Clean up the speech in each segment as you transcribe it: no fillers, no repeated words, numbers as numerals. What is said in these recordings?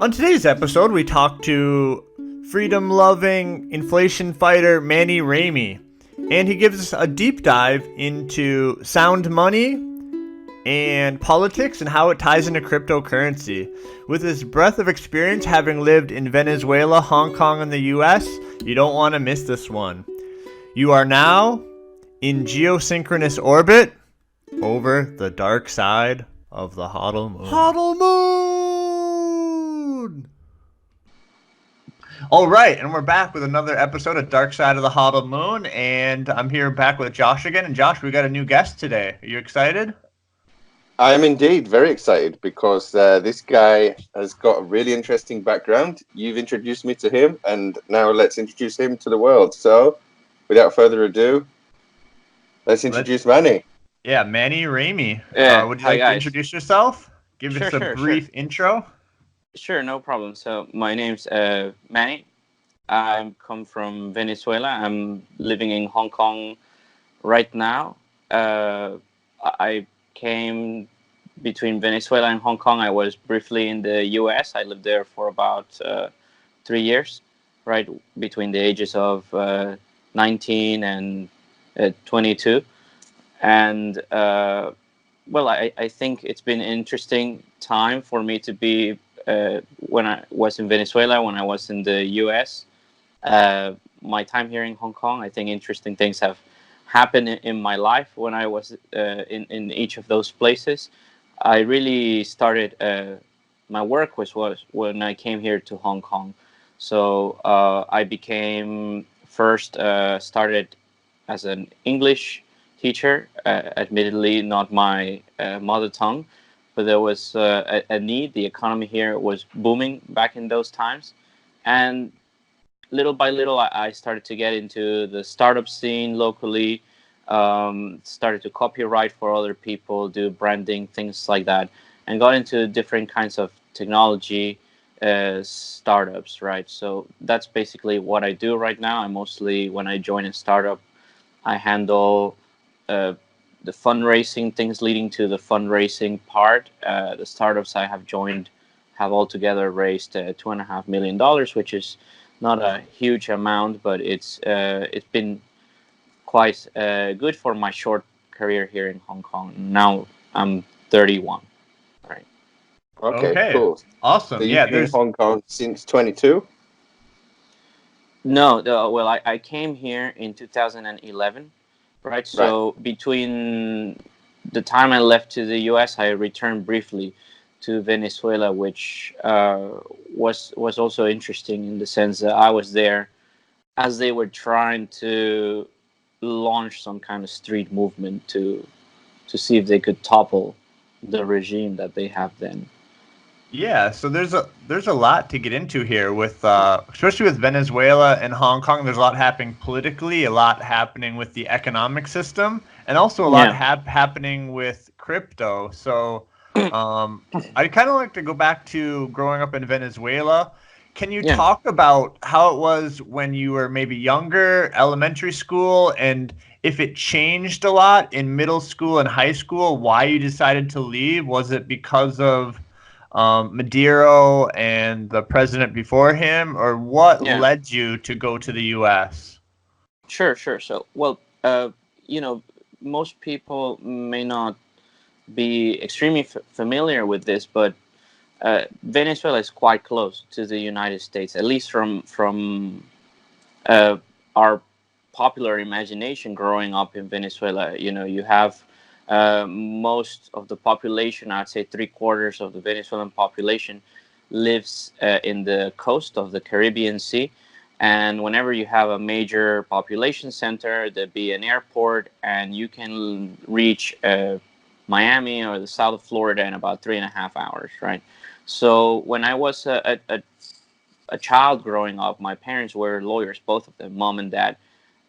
On today's episode, we talk to freedom-loving inflation fighter Manny Reimi, and he gives us a deep dive into sound money and politics and how it ties into cryptocurrency. With his breadth of experience having lived in Venezuela, Hong Kong, and the US, you don't want to miss this one. You are now in geosynchronous orbit over the dark side of the HODL moon. HODL moon! All right, and we're back with another episode of Dark Side of the HODL moon, and I'm here back with Josh again. And Josh, we got a new guest today. Are you excited? I am indeed very excited because this guy has got a really interesting background. You've introduced me to him, and now let's introduce him to the world. So, without further ado, let's introduce Manny. Yeah, Manny Reimi. Would you Hi like to guys. introduce yourself? Give us a Sure. brief intro. Sure, no problem. So my name's Manny. I come from Venezuela. I'm living in Hong Kong right now. I came between Venezuela and Hong Kong. I was briefly in the US. I lived there for about 3 years, right between the ages of 19 and 22. And well, I think it's been an interesting time for me to be when I was in Venezuela, when I was in the US. My time here in Hong Kong, I think interesting things have happened in my life when I was in each of those places. I really started my work was when I came here to Hong Kong. So I became first started as an English teacher, admittedly not my mother tongue, but there was a need. The economy here was booming back in those times, and little by little, I started to get into the startup scene locally. Started to copyright for other people, do branding, things like that, and got into different kinds of technology startups. Right, so that's basically what I do right now. I mostly, when I join a startup, I handle the fundraising, things leading to the fundraising part. The startups I have joined have altogether raised $2.5 million, which is not a huge amount, but it's been quite good for my short career here in Hong Kong. Now I'm 31. Right. Okay, cool. Awesome. So you've been in Hong Kong since 22? No, well, I came here in 2011, right? So between the time I left to the US, I returned briefly to Venezuela, which was also interesting in the sense that I was there as they were trying to launch some kind of street movement to see if they could topple the regime that they have then. Yeah, so there's a lot to get into here with especially with Venezuela and Hong Kong. There's a lot happening politically, a lot happening with the economic system, and also a lot happening with crypto. So I'd kind of like to go back to growing up in Venezuela. Can you talk about how it was when you were maybe younger, elementary school, and if it changed a lot in middle school and high school, why you decided to leave? Was it because of Maduro and the president before him, or what led you to go to the U.S.? Sure. So, well, most people may not be extremely familiar with this, but Venezuela is quite close to the United States, at least from our popular imagination growing up in Venezuela. You have most of the population, I'd say 3/4 of the Venezuelan population, lives in the coast of the Caribbean Sea. And whenever you have a major population center, there'd be an airport, and you can reach Miami or the south of Florida in about 3.5 hours, right? So when I was a child growing up, my parents were lawyers, both of them, mom and dad.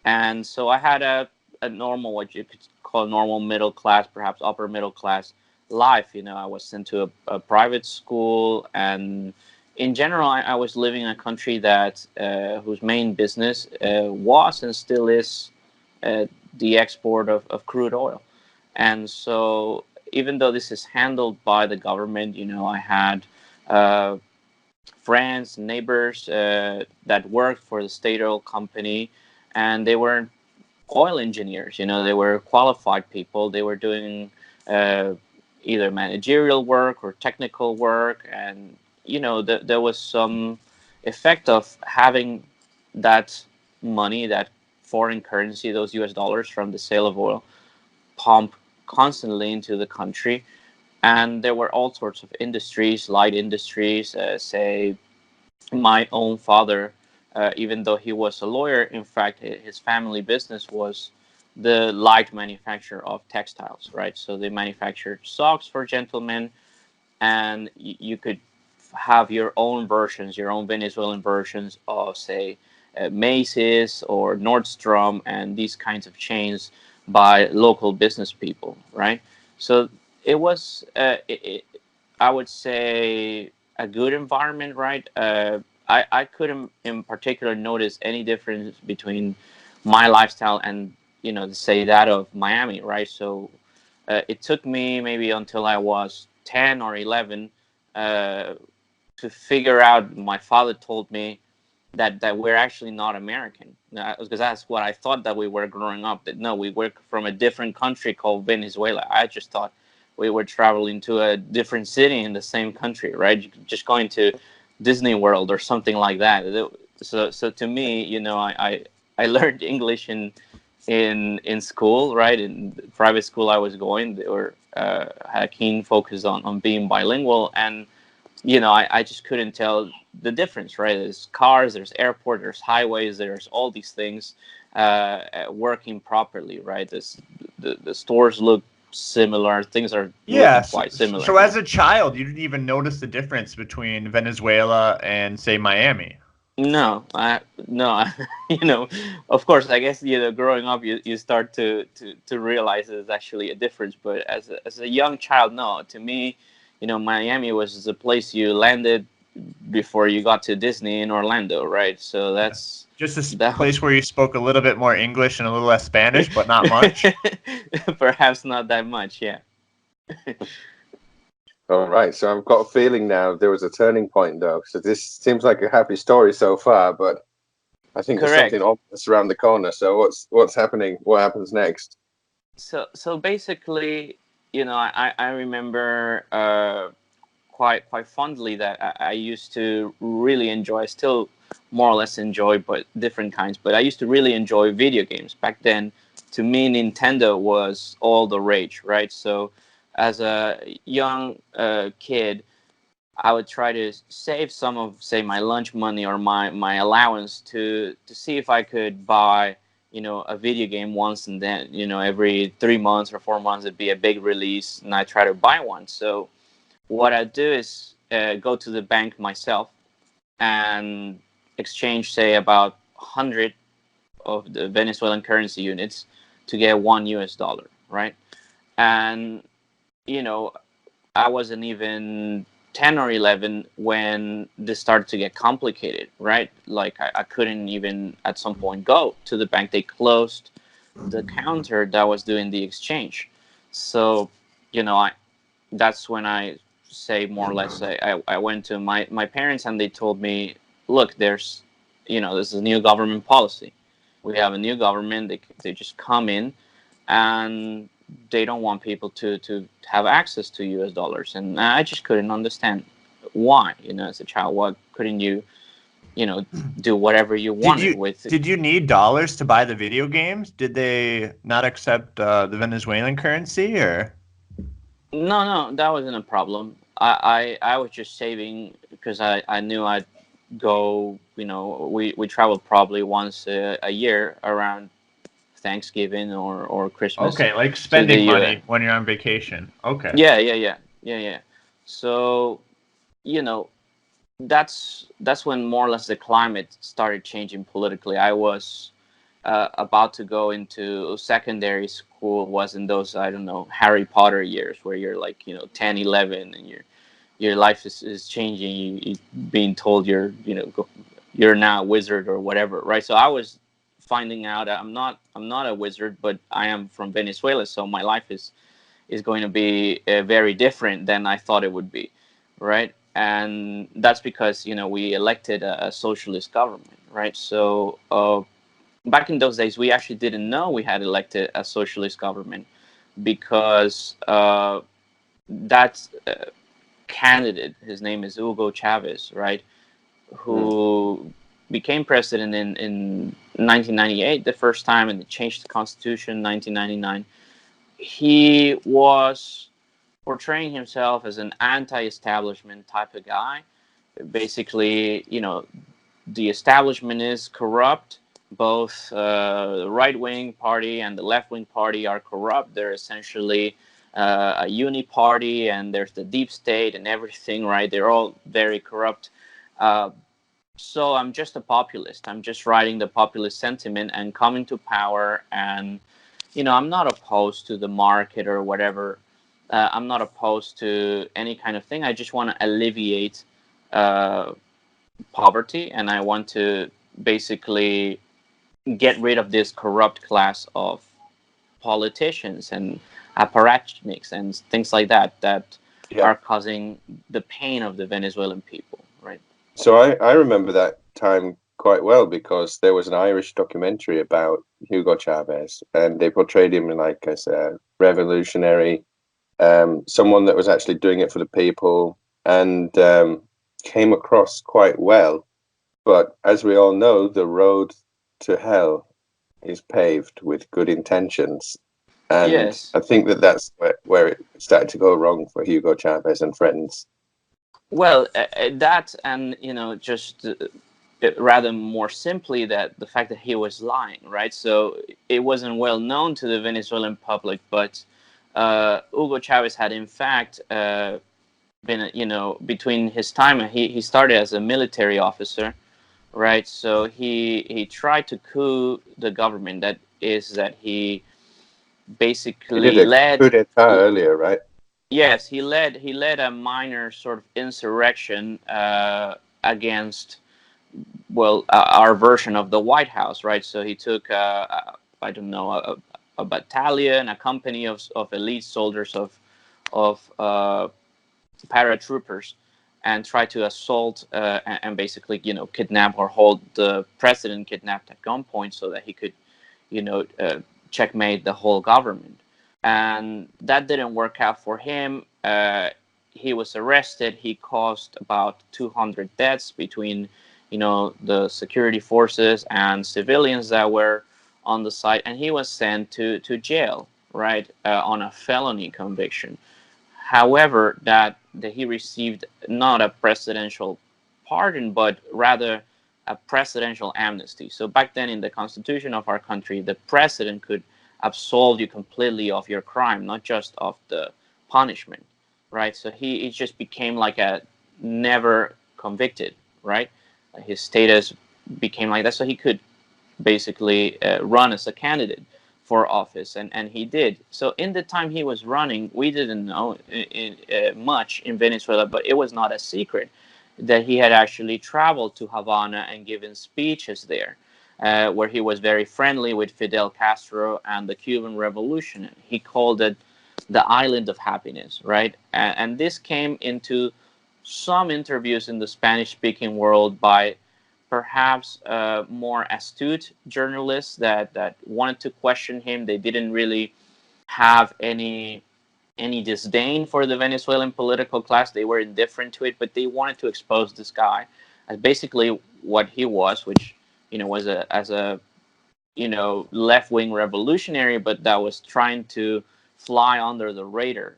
And so I had a normal, what you could call normal middle class, perhaps upper middle class life. I was sent to a private school, and in general, I was living in a country that whose main business was and still is the export of crude oil. And so even though this is handled by the government, I had friends, neighbors that worked for the state oil company, and they were oil engineers. They were qualified people. They were doing either managerial work or technical work, and there was some effect of having that money, that foreign currency, those US dollars from the sale of oil, pump constantly into the country. And there were all sorts of industries, light industries, say my own father, even though he was a lawyer, in fact, his family business was the light manufacture of textiles, right? So they manufactured socks for gentlemen, and you could have your own versions, your own Venezuelan versions of, say, Macy's or Nordstrom and these kinds of chains by local business people, right? So it was, I would say, a good environment, right? I couldn't in particular notice any difference between my lifestyle and, say that of Miami, right? So it took me maybe until I was 10 or 11 uh, to figure out. My father told me that we're actually not American, because that's what I thought that we were growing up. That no, we were from a different country called Venezuela. I just thought we were traveling to a different city in the same country, right? Just going to Disney World or something like that. So to me, I learned English in school, right? In the private school I was going, they were had a keen focus on being bilingual, and I just couldn't tell the difference, right? There's cars, there's airport, there's highways, there's all these things working properly, right? The stores look similar, things are Yeah. looking quite similar. So as a child, you didn't even notice the difference between Venezuela and, say, Miami. No, no, of course, I guess, growing up, you start to realize there's actually a difference. But as a young child, no, to me, Miami was the place you landed before you got to Disney in Orlando, right? So that's Just a that. place where you spoke a little bit more English and a little less Spanish, but not much. Perhaps not that much, yeah. All right, so I've got a feeling now there was a turning point, though. So this seems like a happy story so far, but I think there's Correct. something obvious around the corner. So what's happening? What happens next? So basically, I remember quite fondly that I used to really enjoy. I still more or less enjoy, but different kinds. But I used to really enjoy video games back then. To me, Nintendo was all the rage, right? So as a young kid, I would try to save some of, say, my lunch money or my allowance to see if I could buy, a video game once, and then, every 3 months or 4 months it'd be a big release, and I try to buy one. So what I do is go to the bank myself and exchange, say, about 100 of the Venezuelan currency units to get $1, right? And you know, I wasn't even 10 or 11 when this started to get complicated, right? Like I couldn't even at some point go to the bank. They closed the counter that was doing the exchange. So, I that's when I say more or less I went to my parents, and they told me, look, this is a new government policy. We have a new government. They just come in, and they don't want people to have access to US dollars. And I just couldn't understand why, as a child. Why couldn't you, do whatever you wanted with it? Did you need dollars to buy the video games? Did they not accept the Venezuelan currency, or? No, that wasn't a problem. I was just saving because I knew I'd go. We traveled probably once a year around Thanksgiving or Christmas Okay, like to the spending US. money when you're on vacation. Okay. Yeah. So you know that's when more or less the climate started changing politically. I was about to go into secondary school. Was in those, I don't know, Harry Potter years where you're like 10, 11, and your life is changing. You being told you're now a wizard or whatever, right? So I was finding out I'm not a wizard, but I am from Venezuela, so my life is going to be very different than I thought it would be, right? and that's because we elected a socialist government, right? So back in those days, we actually didn't know we had elected a socialist government because that candidate, his name is Hugo Chavez, right, who became president in 1998 the first time, and changed the constitution in 1999. He was portraying himself as an anti-establishment type of guy. Basically, the establishment is corrupt. Both the right-wing party and the left-wing party are corrupt. They're essentially a uni-party, and there's the deep state and everything, right? They're all very corrupt. So I'm just a populist. I'm just riding the populist sentiment and coming to power. And, I'm not opposed to the market or whatever. I'm not opposed to any kind of thing. I just want to alleviate poverty, and I want to basically get rid of this corrupt class of politicians and apparatchiks and things like that are causing the pain of the Venezuelan people, right? So I remember that time quite well because there was an Irish documentary about Hugo Chavez, and they portrayed him like as a revolutionary, someone that was actually doing it for the people, and came across quite well. But as we all know, the road to hell is paved with good intentions. And yes. I think that's where it started to go wrong for Hugo Chavez and friends. Well, that, and just rather more simply, that the fact that he was lying, right? So it wasn't well known to the Venezuelan public, but Hugo Chavez had in fact been, between his time, he started as a military officer, right? So he tried to coup the government. That is that he basically He did a coup d'etat earlier, right? Yes, he led a minor sort of insurrection against, well, our version of the White House, right? So he took I don't know, a battalion, a company of elite soldiers of paratroopers, and tried to assault and basically kidnap or hold the president kidnapped at gunpoint so that he could checkmate the whole government. And that didn't work out for him. He was arrested. He caused about 200 deaths between the security forces and civilians that were on the site, and he was sent to jail, right, on a felony conviction. However, that he received not a presidential pardon, but rather a presidential amnesty. So back then in the constitution of our country, the president could absolve you completely of your crime, not just of the punishment, right? So he just became like a never convicted, right? His status became like that, so he could basically run as a candidate for office, and he did. So in the time he was running, we didn't know much in Venezuela, but it was not a secret that he had actually traveled to Havana and given speeches there, where he was very friendly with Fidel Castro and the Cuban Revolution. He called it the island of happiness, right? And this came into some interviews in the Spanish-speaking world by perhaps more astute journalists that wanted to question him. They didn't really have any disdain for the Venezuelan political class. They were indifferent to it, but they wanted to expose this guy as basically what he was, which was a left-wing revolutionary, but that was trying to fly under the radar.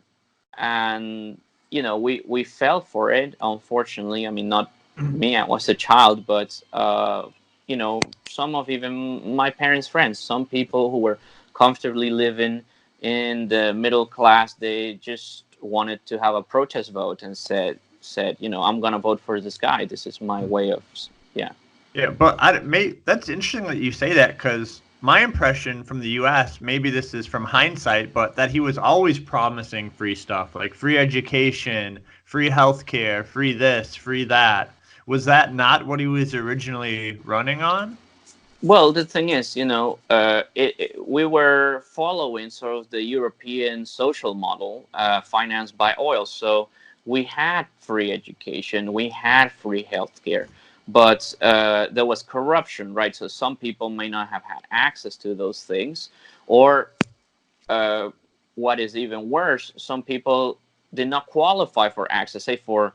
And we fell for it, unfortunately. I mean, not me, I was a child, but some of even my parents' friends, some people who were comfortably living in the middle class, they just wanted to have a protest vote and said I'm gonna vote for this guy. This is my way of Yeah, but that's interesting that you say that, because my impression from the U.S., maybe this is from hindsight, but that he was always promising free stuff, like free education, free healthcare, free this, free that. Was that not what he was originally running on? Well, the thing is, we were following sort of the European social model financed by oil. So we had free education, we had free healthcare, but there was corruption, right? So some people may not have had access to those things, or what is even worse, some people did not qualify for access, say for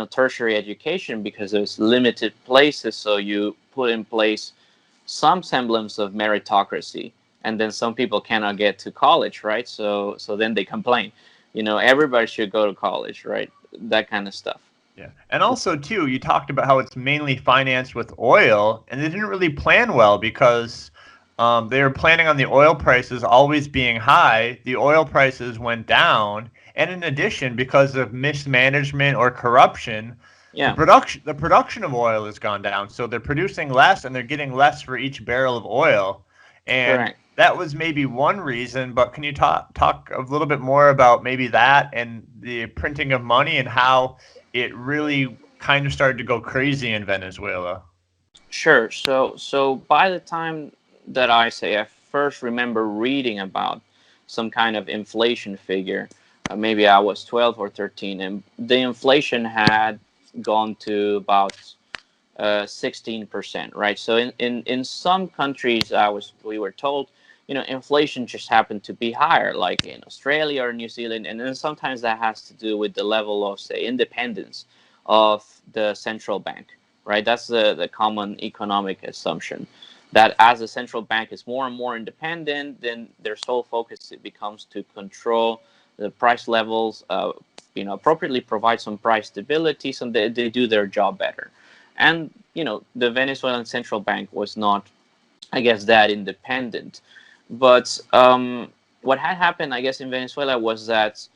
tertiary education, because there's limited places. So you put in place some semblance of meritocracy, and then some people cannot get to college, right? So then they complain, everybody should go to college, right? That kind of stuff. Yeah. And also, too, you talked about how it's mainly financed with oil, and they didn't really plan well because they were planning on the oil prices always being high. The oil prices went down. And in addition, because of mismanagement or corruption, Yeah, the production of oil has gone down. So they're producing less and they're getting less for each barrel of oil. And correct. that was maybe one reason, but can you talk a little bit more about maybe that and the printing of money and how it really kind of started to go crazy in Venezuela? Sure. So by the time that I first remember reading about some kind of inflation figure, maybe I was 12 or 13, and the inflation had gone to about 16%, right? So in some countries, we were told, inflation just happened to be higher, like in Australia or New Zealand, and then sometimes that has to do with the level of, say, independence of the central bank, right? That's the common economic assumption, that as the central bank is more and more independent, then their sole focus it becomes to control the price levels, appropriately provide some price stability, so they do their job better. And the Venezuelan central bank was not, I guess, that independent. But what had happened, I guess, in Venezuela was that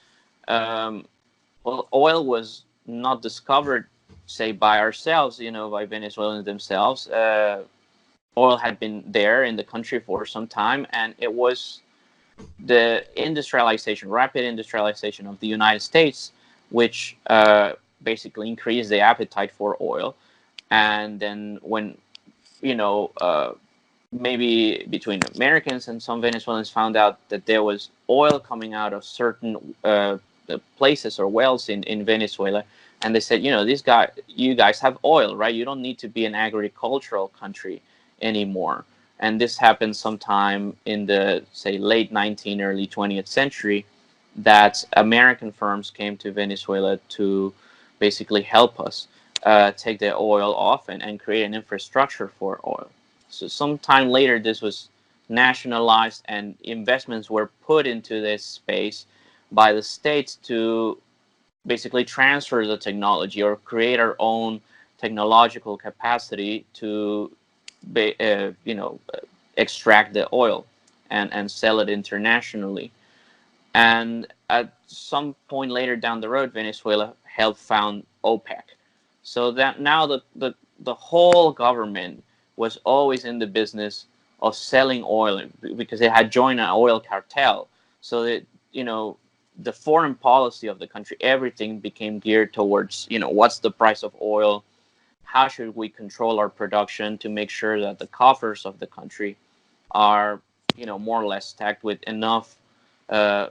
well, oil was not discovered, say, by ourselves, by Venezuelans themselves. Oil had been there in the country for some time, and it was the rapid industrialization of the United States, which basically increased the appetite for oil. And then when you know maybe between Americans and some Venezuelans found out that there was oil coming out of certain places or wells in Venezuela, and they said, you guys have oil, right? You don't need to be an agricultural country anymore. And this happened sometime in the, say, late 19th, early 20th century, that American firms came to Venezuela to basically help us take the oil off and create an infrastructure for oil. So sometime later, this was nationalized and investments were put into this space by the states to basically transfer the technology or create our own technological capacity to, extract the oil and sell it internationally. And at some point later down the road, Venezuela helped found OPEC. So that now the whole government was always in the business of selling oil because they had joined an oil cartel. So that, the foreign policy of the country, everything became geared towards, what's the price of oil? How should we control our production to make sure that the coffers of the country are, more or less stacked with enough uh,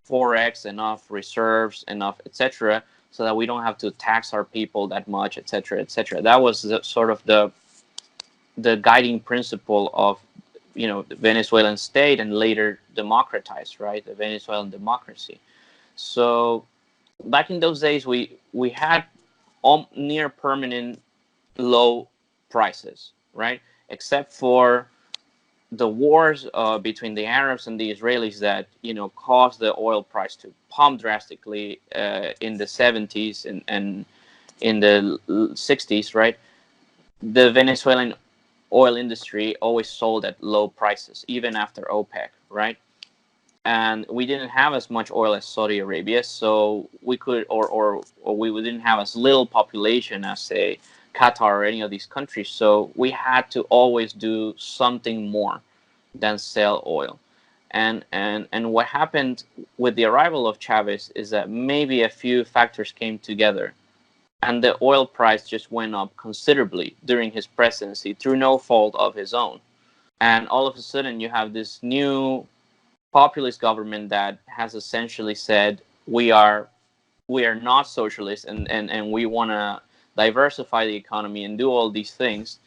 forex, enough reserves, enough, etc., so that we don't have to tax our people that much, etc., etc. That was sort of the guiding principle of, the Venezuelan state and later democratized, right, the Venezuelan democracy. So back in those days, we had near permanent low prices, right, except for the wars between the Arabs and the Israelis that caused the oil price to pump drastically in the 70s and in the 60s, right? The Venezuelan oil industry always sold at low prices, even after OPEC, right? And we didn't have as much oil as Saudi Arabia, so we could, or we didn't have as little population as, say, Qatar or any of these countries. So we had to always do something more than sell oil. And what happened with the arrival of Chavez is that maybe a few factors came together, and the oil price just went up considerably during his presidency through no fault of his own. And all of a sudden, you have this new populist government that has essentially said, we are we are not socialist and we want to diversify the economy and do all these things,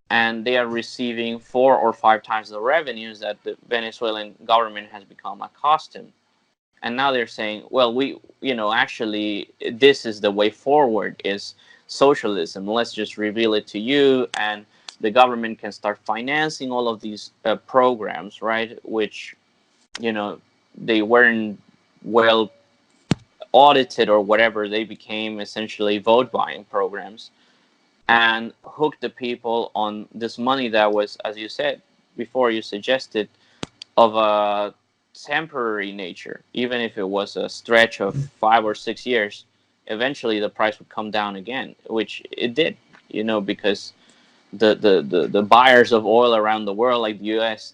and they are receiving 4 or 5 times the revenues that the Venezuelan government has become accustomed. And now they're saying, well, actually, this is the way forward, is socialism. Let's just reveal it to you, and the government can start financing all of these programs, right? Which, they weren't well audited or whatever. They became essentially vote buying programs and hooked the people on this money that was, as you said before, you suggested, of a temporary nature. Even if it was a stretch of 5 or 6 years, eventually the price would come down again, which it did, because the buyers of oil around the world, like the US,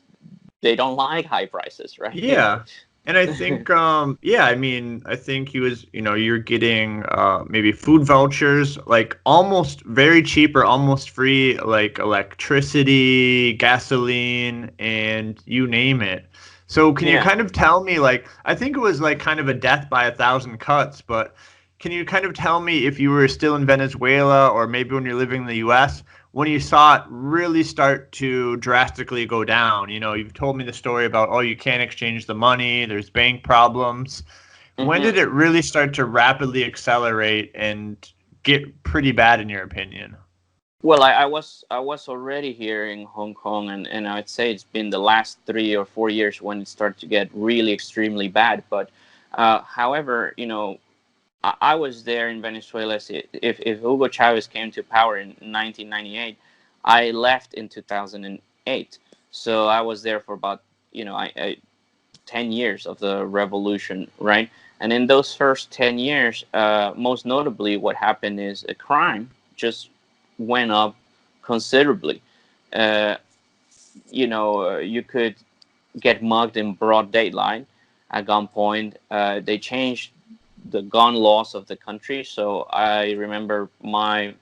they don't like high prices, right? Yeah. And I think, I think he was, you're getting maybe food vouchers, like almost very cheap or almost free, like electricity, gasoline, and you name it. So can you kind of tell me, like, I think it was like kind of a death by 1,000 cuts, but can you kind of tell me if you were still in Venezuela or maybe when you're living in the US, when you saw it really start to drastically go down? You've told me the story about, oh, you can't exchange the money, there's bank problems. When did it really start to rapidly accelerate and get pretty bad in your opinion? Well, I was already here in Hong Kong, and I'd say it's been the last 3 or 4 years when it started to get really extremely bad. But however, I was there in Venezuela. If Hugo Chavez came to power in 1998, I left in 2008. So I was there for about 10 years of the revolution, right? And in those first 10 years, most notably, what happened is a crime just went up considerably. Uh, you could get mugged in broad daylight at gunpoint. They changed the gun laws of the country. So I remember my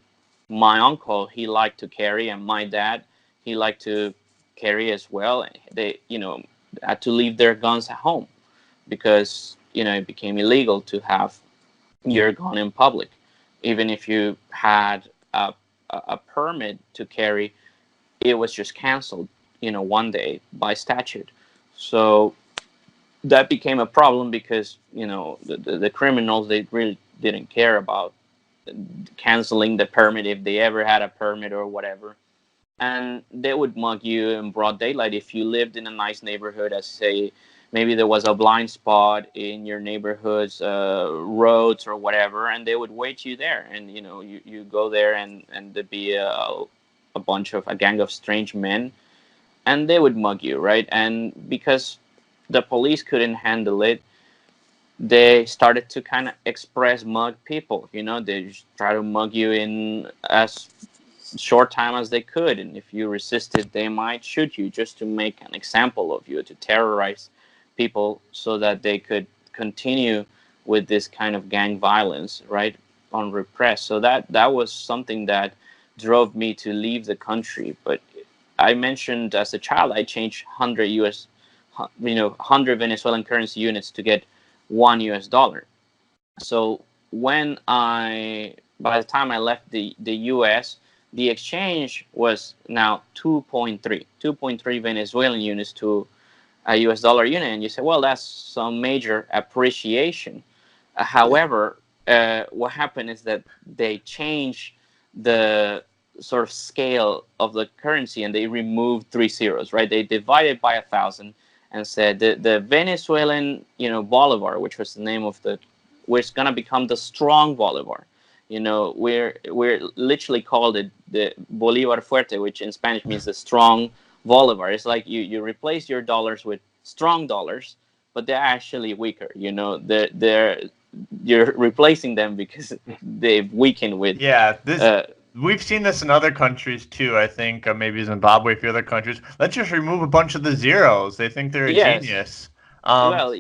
uncle, he liked to carry, and my dad, he liked to carry as well. They had to leave their guns at home because it became illegal to have your gun in public. Even if you had a permit to carry, it was just canceled one day by statute. So that became a problem because the criminals, they really didn't care about canceling the permit if they ever had a permit or whatever, and they would mug you in broad daylight if you lived in a nice neighborhood. As say, maybe there was a blind spot in your neighborhood's roads or whatever, and they would wait you there, and you go there, and there'd be a gang of strange men, and they would mug you, right? And because the police couldn't handle it, they started to kind of express mug people. They just try to mug you in as short time as they could, and if you resisted, they might shoot you just to make an example of you, to terrorize people so that they could continue with this kind of gang violence, right, unrepressed. So that was something that drove me to leave the country. But I mentioned, as a child, I changed 100 Venezuelan currency units to get $1. So by the time I left the US, the exchange was now 2.3 Venezuelan units to a US dollar unit. And you say, well, that's some major appreciation. However, what happened is that they changed the sort of scale of the currency, and they removed 3 zeros, right? They divided by 1,000 and said the Venezuelan, Bolivar, which was the name of which going to become the strong Bolivar. We're literally called it the Bolivar Fuerte, which in Spanish means the strong Bolivar. It's like you replace your dollars with strong dollars, but they're actually weaker. You're replacing them because they've weakened with. Yeah, we've seen this in other countries too. I think maybe Zimbabwe, a few other countries. Let's just remove a bunch of the zeros. They think they're a genius. Well,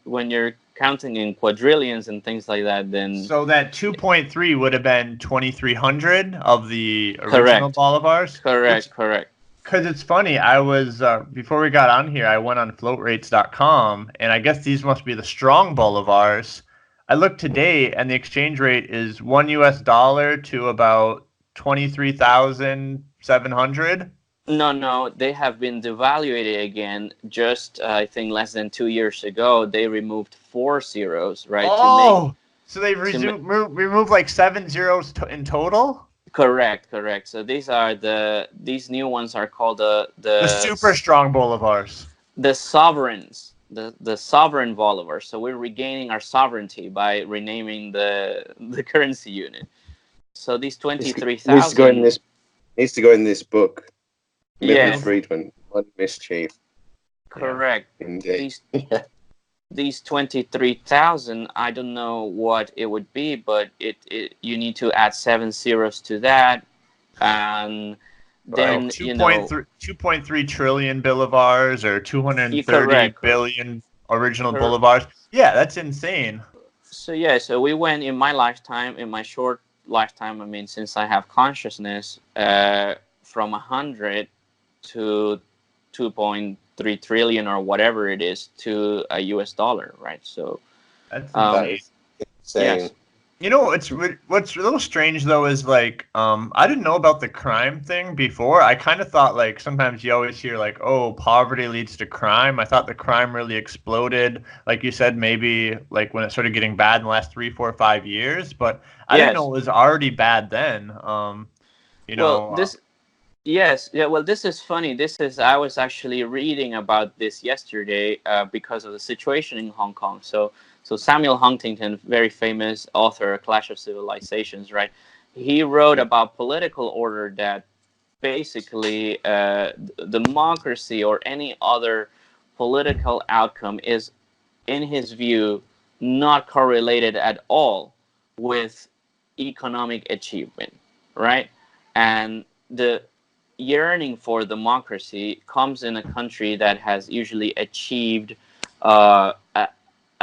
when you're counting in quadrillions and things like that, then so that 2.3 would have been 2,300 of the original Bolivars. Correct. Because it's funny, I was before we got on here, I went on floatrates.com, and I guess these must be the strong Bolivars. I looked today, and the exchange rate is $1 to about 23,700. No, they have been devaluated again. Just I think less than 2 years ago, they removed 4 zeros, right? Oh, so they to ma- remove like 7 zeros in total. correct. So these new ones are called The super strong bolivars. the sovereigns, the sovereign bolivar. So we're regaining our sovereignty by renaming the currency unit. So these Needs to go in 23,000. this. Needs to go in this book. Milton Yes, Friedman, One Mischief. correct. Indeed. These these 23,000, I don't know what it would be, but it you need to add 7 zeros to that, and then Wow. 2.3 trillion bolivars or 230 correct, billion original correct. bolivars. Yeah, that's insane. So we went in my lifetime, in my short lifetime. I mean, since I have consciousness, from 100 to 2.3 trillion or whatever it is to a US dollar, right? So That's That insane. is insane. yes, You know, what's a little strange though is like I didn't know about the crime thing before. I kind of thought like sometimes you always hear like, oh, poverty leads to crime. I thought the crime really exploded, like you said, maybe like when it started getting bad in the last 3, 4, 5 years. But I didn't know yes. it was already bad then. You Well, know, this Yes, yeah. Well, this is funny. I was actually reading about this yesterday because of the situation in Hong Kong. So Samuel Huntington, very famous author, Clash of Civilizations, right? He wrote Yeah. about political order that basically democracy or any other political outcome is, in his view, not correlated at all with economic achievement, right? And the yearning for democracy comes in a country that has usually achieved a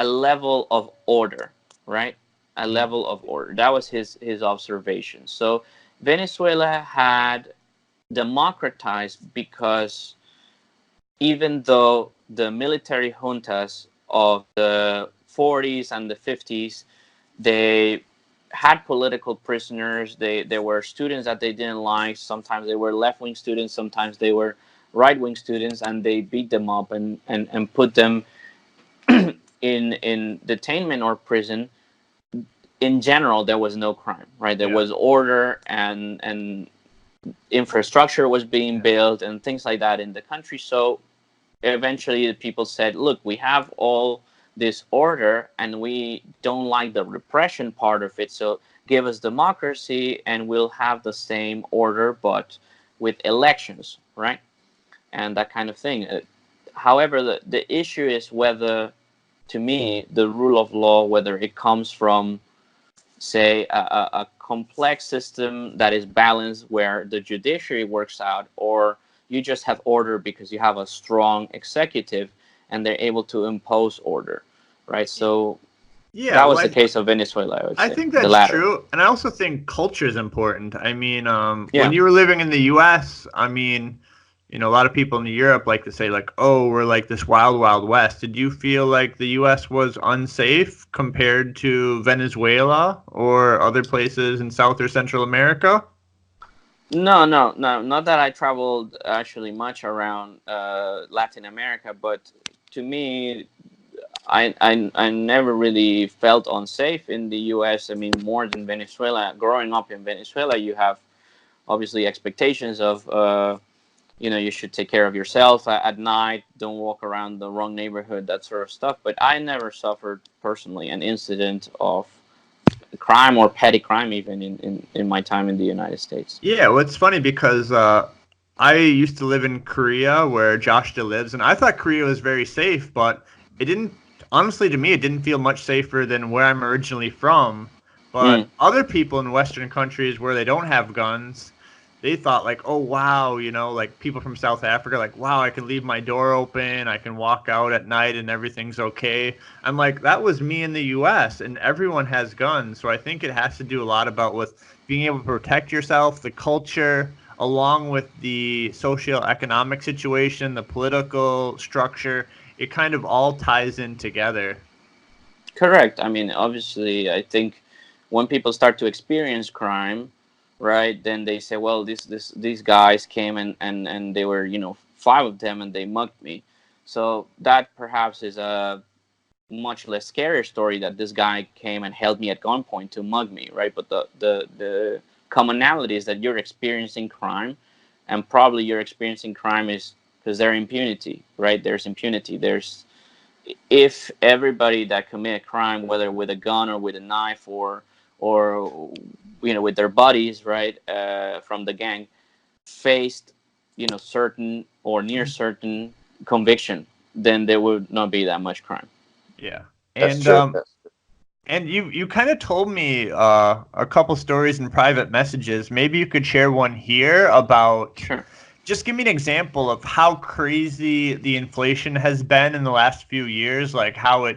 level of order, right? A level of order. That was his observation. So Venezuela had democratized because even though the military juntas of the 40s and the 50s, they had political prisoners. There were students that they didn't like. Sometimes they were left-wing students. Sometimes they were right-wing students, and they beat them up and put them in detainment or prison. In general, there was no crime, right? There was order, and infrastructure was being built and things like that in the country. So eventually the people said, look, we have all this order and we don't like the repression part of it, so give us democracy and we'll have the same order but with elections, right? And that kind of thing. However, the issue is whether, to me, the rule of law, whether it comes from, say, a complex system that is balanced where the judiciary works out, or you just have order because you have a strong executive and they're able to impose order, right? So yeah, that was well, the case of Venezuela, I would I say, think the that's latter. true, and I also think culture is important. I mean, when Yeah. you were living in the U.S., I mean, a lot of people in Europe like to say like, "Oh, we're like this wild, wild west." Did you feel like the U.S. was unsafe compared to Venezuela or other places in South or Central America? No, not that I traveled actually much around Latin America, but to me, I never really felt unsafe in the U.S. I mean, more than Venezuela. Growing up in Venezuela, you have obviously expectations of you should take care of yourself at night, don't walk around the wrong neighborhood, that sort of stuff. But I never suffered personally an incident of crime or petty crime even in my time in the United States. Yeah, well, it's funny because I used to live in Korea where Josh still lives, and I thought Korea was very safe, but it didn't, honestly, to me, it didn't feel much safer than where I'm originally from. But Mm. other people in Western countries where they don't have guns, they thought like, oh wow, like people from South Africa, like wow, I can leave my door open, I can walk out at night and everything's okay. I'm like, that was me in the U.S. and everyone has guns, so I think it has to do a lot about with being able to protect yourself, the culture, along with the socio-economic situation, the political structure. It kind of all ties in together. Correct. I mean, obviously, I think when people start to experience crime, right, then they say, well, these guys came and they were, 5 of them, and they mugged me. So that perhaps is a much less scary story, that this guy came and held me at gunpoint to mug me, right? But the commonality is that you're experiencing crime, and probably you're experiencing crime is because there's impunity, right? There's impunity. If everybody that commit a crime, whether with a gun or with a knife or with their buddies, right, from the gang, faced certain or near certain conviction, then there would not be that much crime. Yeah. That's And true. That's true. and you kind of told me a couple stories in private messages. Maybe you could share one here about. Sure. Just give me an example of how crazy the inflation has been in the last few years, like how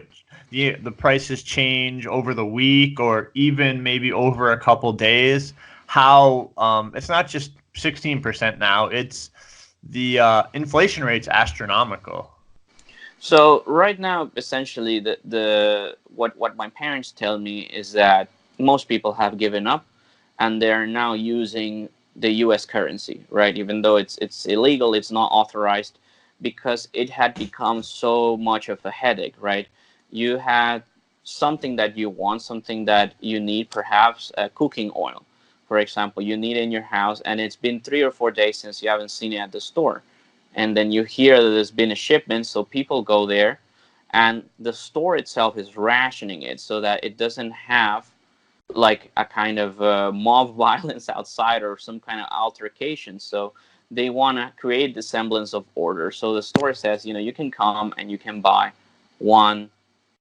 the prices change over the week or even maybe over a couple days. How it's not just 16% now; it's the inflation rate's astronomical. So right now, essentially, the what my parents tell me is that most people have given up, and they're now using the U.S. currency, right? Even though it's illegal, it's not authorized, because it had become so much of a headache, right? You had something that you want, something that you need, perhaps cooking oil, for example, you need in your house, and it's been 3 or 4 days since you haven't seen it at the store, and then you hear that there's been a shipment, so people go there, and the store itself is rationing it so that it doesn't have like a kind of mob violence outside or some kind of altercation. So they want to create the semblance of order. So the store says, you can come and you can buy one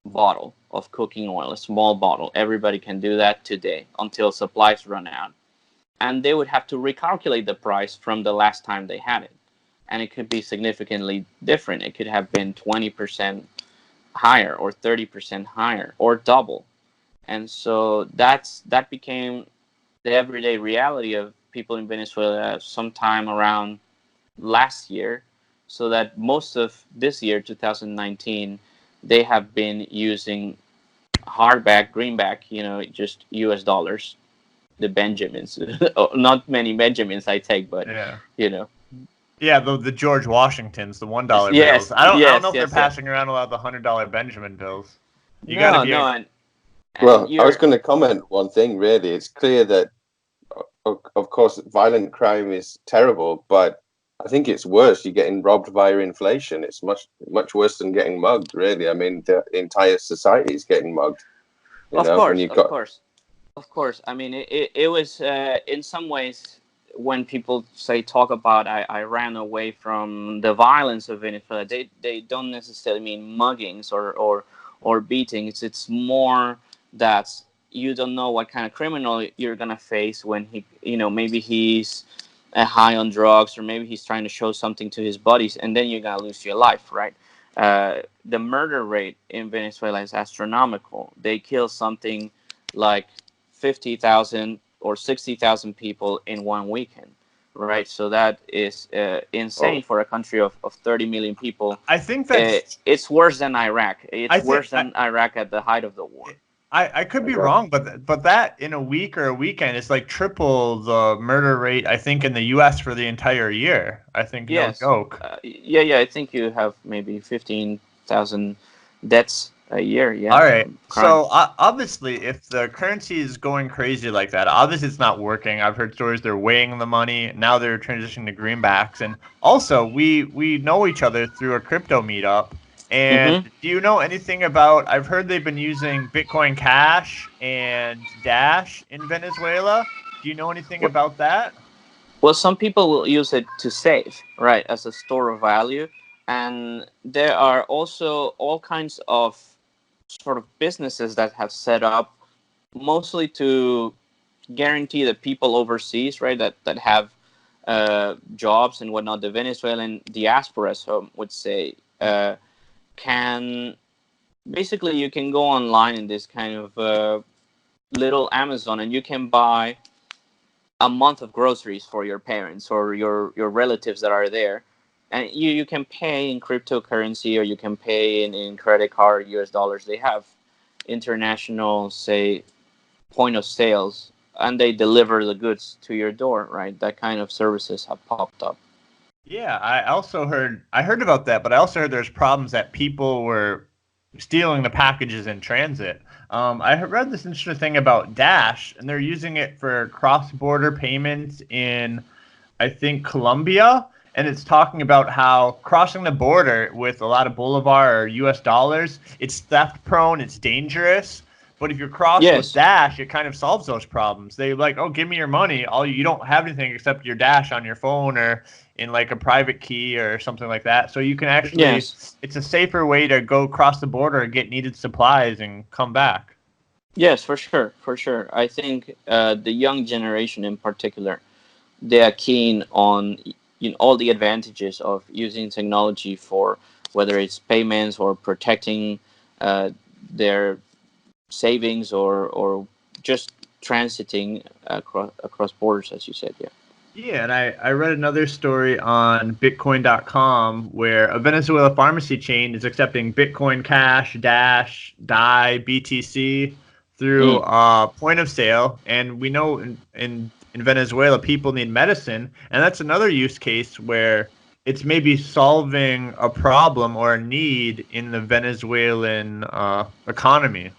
bottle of cooking oil, a small bottle. Everybody can do that today until supplies run out. And they would have to recalculate the price from the last time they had it. And it could be significantly different. It could have been 20% higher or 30% higher or double. And so that became the everyday reality of people in Venezuela sometime around last year, so that most of this year, 2019, they have been using hardback, greenback, just US dollars, the Benjamins. Not many Benjamins I take, but Yeah. you know. Yeah, the George Washingtons, the $1 Yes, bills. I don't know yes, if they're yes, yes. passing around a lot of the $100 Benjamin bills. You got to No, be no, a and Well, I was you're going to comment one thing. Really, it's clear that, of course, violent crime is terrible, but I think it's worse. You're getting robbed via inflation. It's much worse than getting mugged. Really, I mean, the entire society is getting mugged. Of When course, you've of got course, of course. I mean, it was in some ways, when people talk about I ran away from the violence of Venezuela, they don't necessarily mean muggings or beatings. It's more that you don't know what kind of criminal you're gonna face when he, maybe he's high on drugs, or maybe he's trying to show something to his buddies, and then you're gonna lose your life, right? The murder rate in Venezuela is astronomical. They kill something like 50,000 or 60,000 people in one weekend, right? So that is insane for a country of 30 million people. I think that's It's worse than Iraq. I It's think worse than Iraq at the height of the war. I could be wrong, but that in a week or a weekend is like triple the murder rate I think in the US for the entire year. I think no Yes. joke. Yeah. I think you have maybe 15,000 deaths a year. Yeah, All right. from crime. So obviously, if the currency is going crazy like that, obviously it's not working. I've heard stories they're weighing the money. Now they're transitioning to greenbacks, and also we know each other through a crypto meetup. And Mm-hmm. do you know anything about? I've heard they've been using Bitcoin Cash and Dash in Venezuela. Do you know anything about that? Well, some people will use it to save, right, as a store of value. And there are also all kinds of sort of businesses that have set up mostly to guarantee that people overseas, right, that have jobs and whatnot, the Venezuelan diaspora, so would say, can basically, you can go online in this kind of little Amazon, and you can buy a month of groceries for your parents or your relatives that are there, and you can pay in cryptocurrency, or you can pay in credit card, US dollars. They have international, say, point of sales, and they deliver the goods to your door, right? That kind of services have popped up. Yeah, I heard about that, but I also heard there's problems that people were stealing the packages in transit. I read this interesting thing about Dash, and they're using it for cross-border payments in, I think, Colombia, and it's talking about how crossing the border with a lot of Bolivar or U.S. dollars, it's theft prone, it's dangerous. But if you cross with Yes. Dash, it kind of solves those problems. They like, oh, give me your money. All you don't have anything except your Dash on your phone or in like a private key or something like that. So you can actually, Yes. it's a safer way to go across the border and get needed supplies and come back. Yes, for sure, for sure. I think the young generation in particular, they are keen on all the advantages of using technology for whether it's payments or protecting their savings or just transiting across borders, as you said. Yeah. Yeah, and I read another story on Bitcoin.com where a Venezuela pharmacy chain is accepting Bitcoin Cash, Dash, DAI, BTC through Mm. point of sale. And we know in Venezuela, people need medicine. And that's another use case where it's maybe solving a problem or a need in the Venezuelan economy.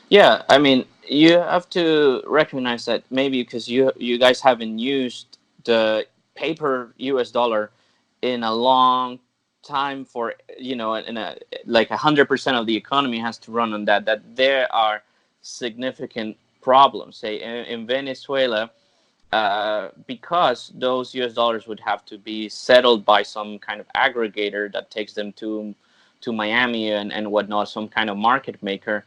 Yeah, I mean, you have to recognize that maybe because you guys haven't used the paper US dollar in a long time for in a like 100% of the economy has to run on that there are significant problems. Say in Venezuela, because those US dollars would have to be settled by some kind of aggregator that takes them to Miami and whatnot, some kind of market maker.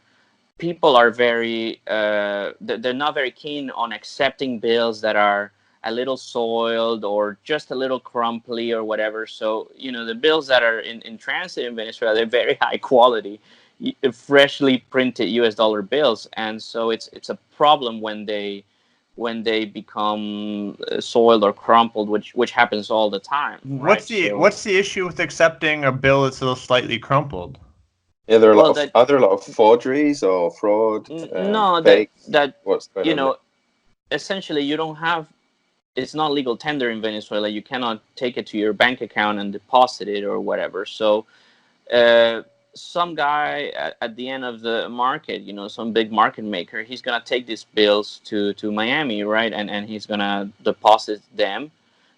People are very they're not very keen on accepting bills that are a little soiled or just a little crumply or whatever. So the bills that are in transit in Venezuela, they're very high quality, freshly printed US dollar bills, and so it's a problem when they become soiled or crumpled, which happens all the time, right? So What's the issue with accepting a bill that's still slightly crumpled? Yeah, there are well that are there a lot of forgeries or fraud, no fake? that What's going you on there? know essentially you don't have, it's not legal tender in Venezuela. You cannot take it to your bank account and deposit it or whatever. So uh, some guy at the end of the market, some big market maker, he's gonna take these bills to Miami, right? And he's gonna deposit them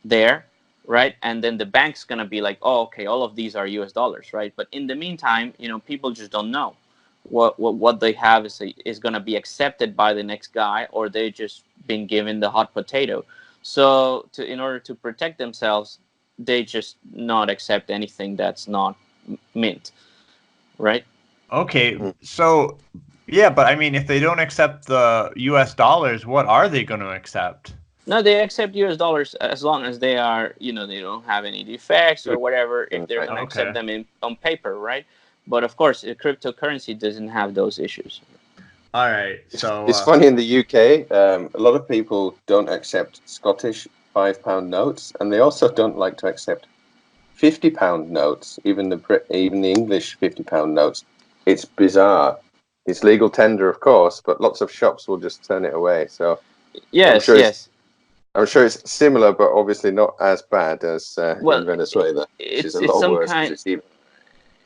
there, right? And then the bank's gonna be like, oh, okay, all of these are US dollars, right? But in the meantime, people just don't know what they have is gonna be accepted by the next guy, or they just been given the hot potato. So in order to protect themselves, they just not accept anything that's not mint, right? Okay, Mm. so yeah, but I mean, if they don't accept the U.S. dollars, what are they going to accept? No, they accept US dollars as long as they are, they don't have any defects or Good. whatever, if they're Right. going to accept Okay. them on paper, right? But of course, cryptocurrency doesn't have those issues. All right. So It's funny in the UK. A lot of people don't accept Scottish £5 notes, and they also don't like to accept £50 notes, even the English £50 notes. It's bizarre. It's legal tender, of course, but lots of shops will just turn it away. So I'm Yes, sure it's yes. I'm sure it's similar, but obviously not as bad as Well, in Venezuela, which is a it's lot some worse because kind. it's even.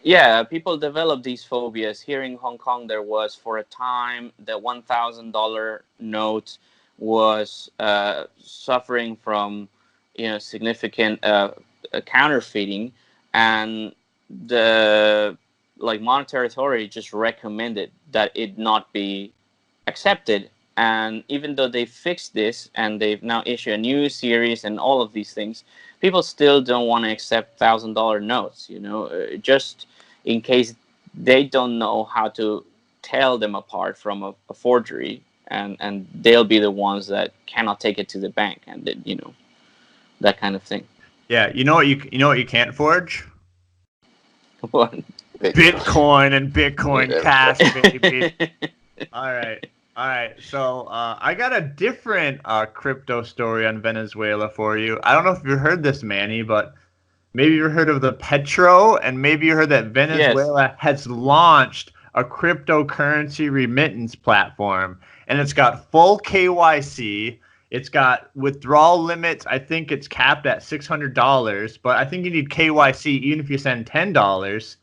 Yeah, people develop these phobias. Here in Hong Kong, there was for a time the $1,000 note was suffering from significant counterfeiting, and the monetary authority just recommended that it not be accepted. And even though they fixed this and they've now issued a new series and all of these things, people still don't want to accept $1,000 notes. Just in case they don't know how to tell them apart from a forgery, and they'll be the ones that cannot take it to the bank, and that kind of thing. yeah, you know what you can't forge? What? Bitcoin and Bitcoin Yeah, Cash, baby. All right. All right. So I got a different crypto story on Venezuela for you. I don't know if you heard this, Manny, but maybe you heard of the Petro, and maybe you heard that Yes. Venezuela has launched a cryptocurrency remittance platform, and it's got full KYC. It's got withdrawal limits. I think it's capped at $600, but I think you need KYC even if you send $10.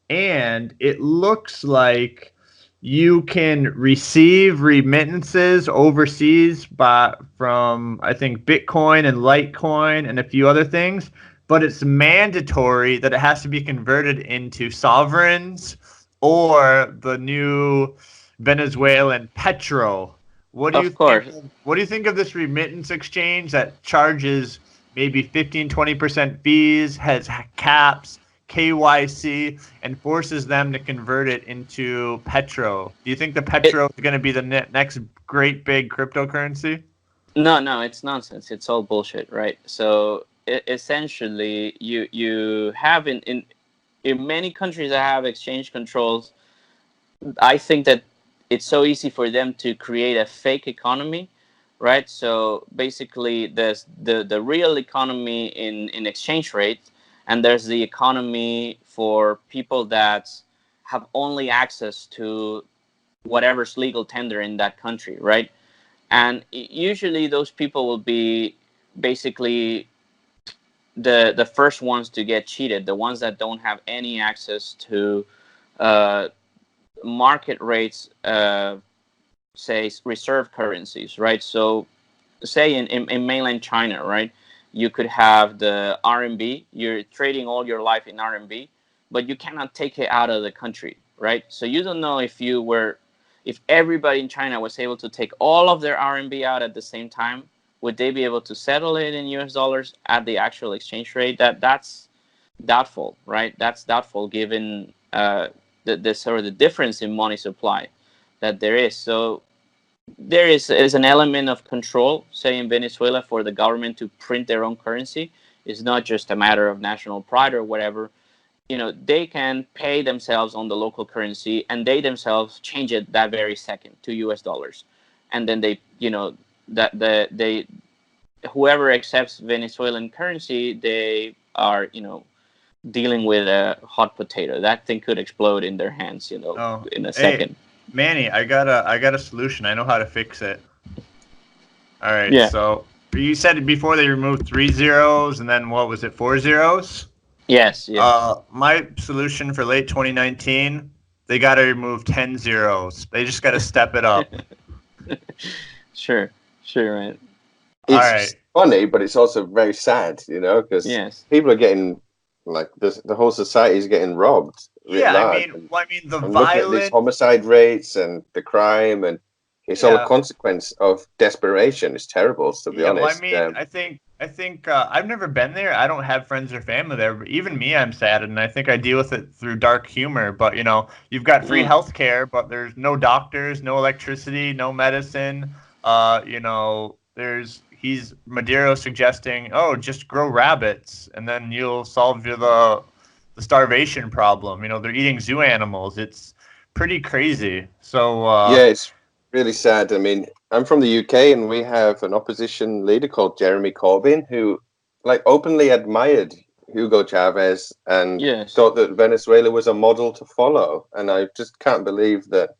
And it looks like you can receive remittances overseas from I think Bitcoin and Litecoin and a few other things, but it's mandatory that it has to be converted into sovereigns or the new Venezuelan petro. What do you Of course. think? What do you think of this remittance exchange that charges maybe 15-20% fees, has caps, KYC, and forces them to convert it into petro? Do you think the petro is going to be the next great big cryptocurrency? No, it's nonsense. It's all bullshit, right? So essentially, you have in many countries that have exchange controls. I think that it's so easy for them to create a fake economy, right? So basically, there's the real economy in exchange rates, and there's the economy for people that have only access to whatever's legal tender in that country, right? And usually those people will be basically the first ones to get cheated, the ones that don't have any access to market rates, say reserve currencies, right? So say in mainland China, right, you could have the RMB, you're trading all your life in RMB, but you cannot take it out of the country, right? So you don't know if everybody in China was able to take all of their RMB out at the same time, would they be able to settle it in US dollars at the actual exchange rate? That's doubtful, right? That's doubtful given the sort of the difference in money supply that there is. So there is an element of control, say in Venezuela, for the government to print their own currency. It's not just a matter of national pride or whatever. They can pay themselves on the local currency, and they themselves change it that very second to US dollars, and then they whoever accepts Venezuelan currency, they are dealing with a hot potato. That thing could explode in their hands, in a second. Manny, I got a solution. I know how to fix it. All right. Yeah. So you said before they removed 3 zeros and then what was it, 4 zeros? Yes. My solution for late 2019, they got to remove 10 zeros. They just got to step it up. Sure, right. It's funny, but it's also very sad, because people are getting, like, the whole society is getting robbed. Yeah, I mean, the violence. Look at these homicide rates and the crime, and it's all a consequence of desperation. It's terrible, to be honest. Well, I think I've never been there. I don't have friends or family there. But even me, I'm sad, and I think I deal with it through dark humor. But you've got free healthcare, but there's no doctors, no electricity, no medicine. He's Maduro suggesting, just grow rabbits, and then you'll solve the starvation problem. They're eating zoo animals. It's pretty crazy. So it's really sad. I mean, I'm from the UK, and we have an opposition leader called Jeremy Corbyn, who openly admired Hugo Chavez and thought that Venezuela was a model to follow. And I just can't believe that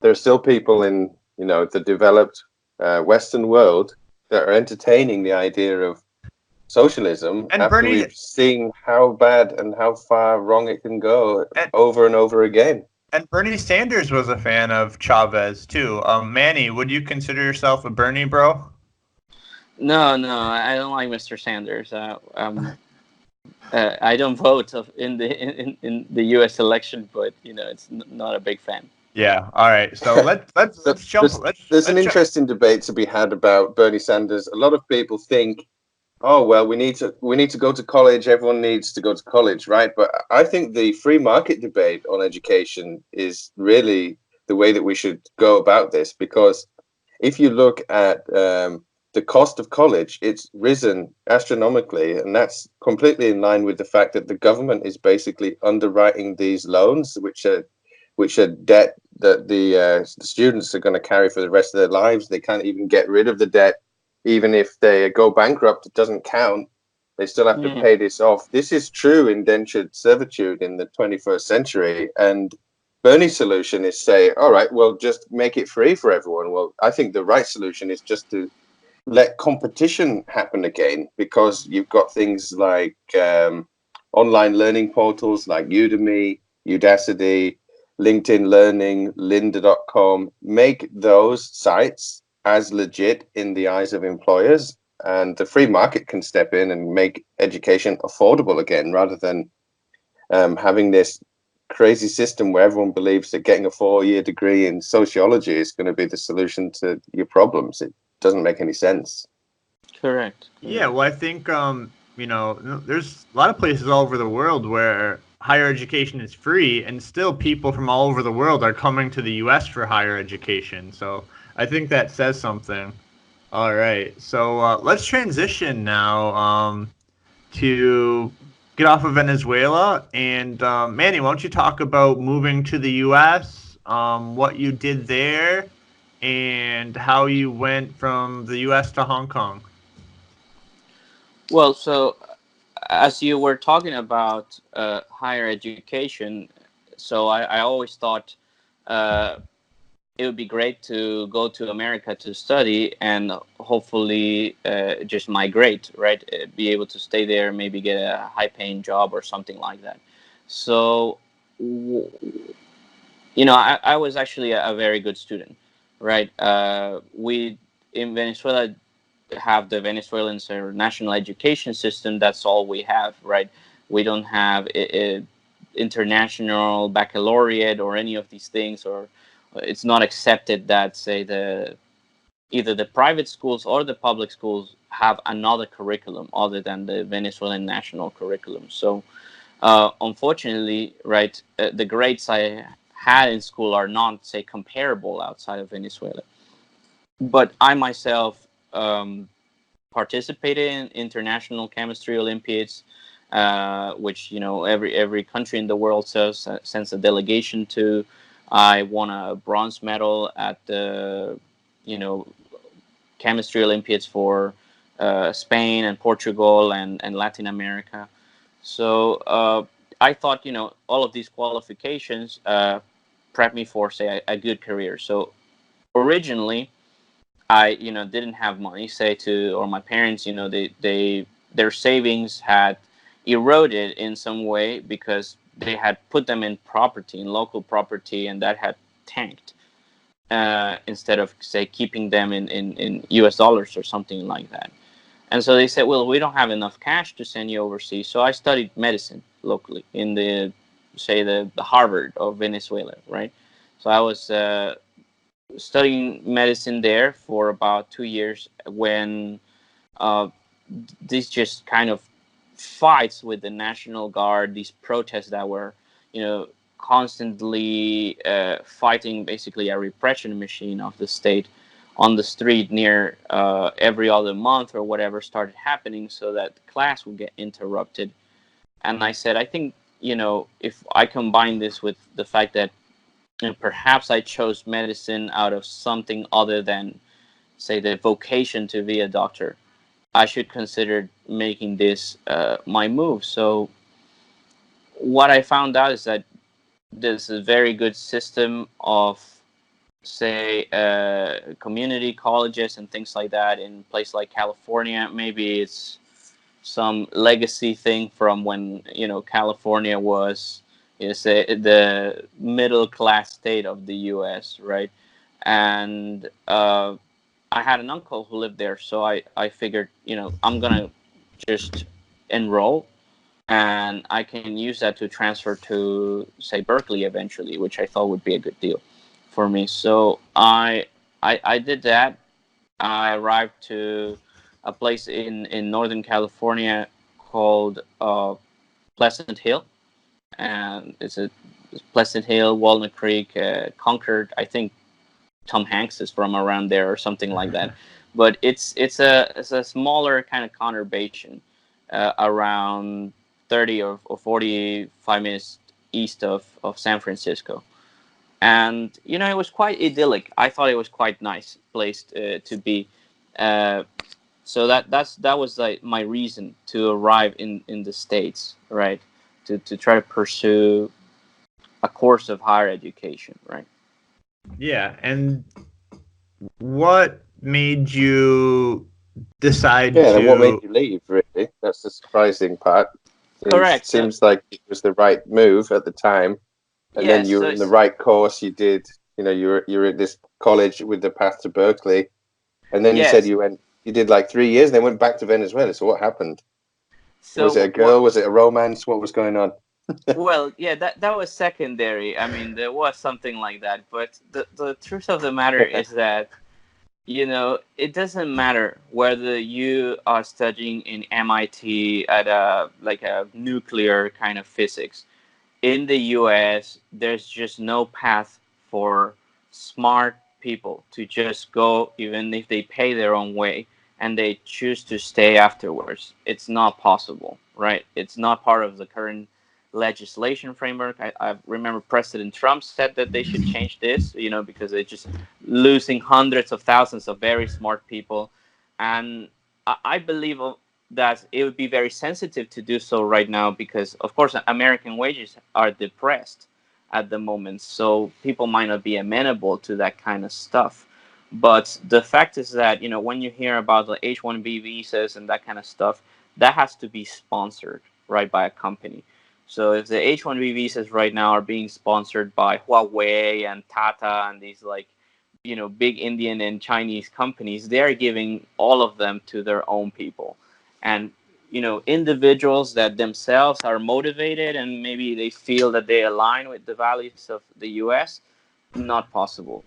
there are still people in the developed Western world that are entertaining the idea of socialism after we've seen how bad and how far wrong it can go over and over again. And Bernie Sanders was a fan of Chavez too. Manny, would you consider yourself a Bernie bro? No, I don't like Mr. Sanders. I don't vote in the U.S. election, but it's not a big fan. Yeah. All right. So let's jump. There's an interesting debate to be had about Bernie Sanders. A lot of people think, oh well, we need to go to college. Everyone needs to go to college, right? But I think the free market debate on education is really the way that we should go about this, because if you look at the cost of college, it's risen astronomically, and that's completely in line with the fact that the government is basically underwriting these loans, which are debt that the students are going to carry for the rest of their lives. They can't even get rid of the debt. Even if they go bankrupt, it doesn't count. They still have to pay this off. This is true indentured servitude in the 21st century. And Bernie's solution is say, all right, well, just make it free for everyone. Well, I think the right solution is just to let competition happen again, because you've got things like online learning portals like Udemy, Udacity, LinkedIn Learning, lynda.com. Make those sites as legit in the eyes of employers, and the free market can step in and make education affordable again, rather than having this crazy system where everyone believes that getting a 4-year degree in sociology is going to be the solution to your problems. It doesn't make any sense. Correct. Yeah, well, I think there's a lot of places all over the world where higher education is free, and still people from all over the world are coming to the U.S. for higher education. So I think that says something. All right, so let's transition now to get off of Venezuela. And Manny, why don't you talk about moving to the U.S., what you did there, and how you went from the U.S. to Hong Kong? Well, so as you were talking about higher education, so I always thought uh, it would be great to go to America to study and hopefully just migrate, right? Be able to stay there, maybe get a high-paying job or something like that. So, I was actually a very good student, right? We in Venezuela have the Venezuelan national education system. That's all we have, right? We don't have a international baccalaureate or any of these things, or it's not accepted that, say, either the private schools or the public schools have another curriculum other than the Venezuelan national curriculum. So unfortunately, right, the grades I had in school are not, say, comparable outside of Venezuela. But I myself participated in international chemistry Olympiads, which every country in the world sends a delegation to. I won a bronze medal at the chemistry Olympiads for Spain and Portugal and Latin America. So I thought, all of these qualifications prep me for, say, a good career. So originally, I, didn't have money, say, or my parents, their savings had eroded in some way because they had put them in property, in local property, and that had tanked instead of, say, keeping them in US dollars or something like that. And so they said, well, we don't have enough cash to send you overseas. So I studied medicine locally in the Harvard of Venezuela, right? So I was studying medicine there for about 2 years when uh, these just kind of fights with the National Guard, these protests that were, constantly fighting basically a repression machine of the state on the street near every other month or whatever started happening, so that class would get interrupted. And I said, I think, if I combine this with the fact that perhaps I chose medicine out of something other than, say, the vocation to be a doctor, I should consider making this my move. So what I found out is that there's a very good system of, say, community colleges and things like that in places like California. Maybe it's some legacy thing from when California was, say, the middle class state of the U.S., right? And I had an uncle who lived there, so I figured, I'm gonna just enroll, and I can use that to transfer to, say, Berkeley eventually, which I thought would be a good deal for me. So I did that. I arrived to a place in Northern California called Pleasant Hill, and it's Pleasant Hill, Walnut Creek, Concord. I think Tom Hanks is from around there or something like that. But it's a smaller kind of conurbation around 30 or 45 minutes east of San Francisco. And it was quite idyllic. I thought it was quite nice place to be. Uh, so that was like my reason to arrive in the States, right? To try to pursue a course of higher education, right? Yeah, and what made you decide Yeah, then what made to? you leave? Really, that's the surprising part. Correct. So Seems like it was the right move at the time, and then yes, you were so in the it's, right course. You did, you were at this college with the path to Berkeley, and then you said yes. you did like 3 years, and then went back to Venezuela. So what happened? Was it So a girl? Was it a romance? What was going on? well, yeah, that was secondary. I mean, there was something like that, but the truth of the matter is that it doesn't matter whether you are studying in MIT at a nuclear kind of physics. In the US, there's just no path for smart people to just go, even if they pay their own way and they choose to stay afterwards. It's not possible, right? It's not part of the current legislation framework. I remember President Trump said that they should change this, because they're just losing hundreds of thousands of very smart people. And I believe that it would be very sensitive to do so right now because, of course, American wages are depressed at the moment, so people might not be amenable to that kind of stuff. But the fact is that when you hear about the H-1B visas and that kind of stuff, that has to be sponsored right by a company. So if the H-1B visas right now are being sponsored by Huawei and Tata and these big Indian and Chinese companies, they're giving all of them to their own people. And individuals that themselves are motivated and maybe they feel that they align with the values of the US, not possible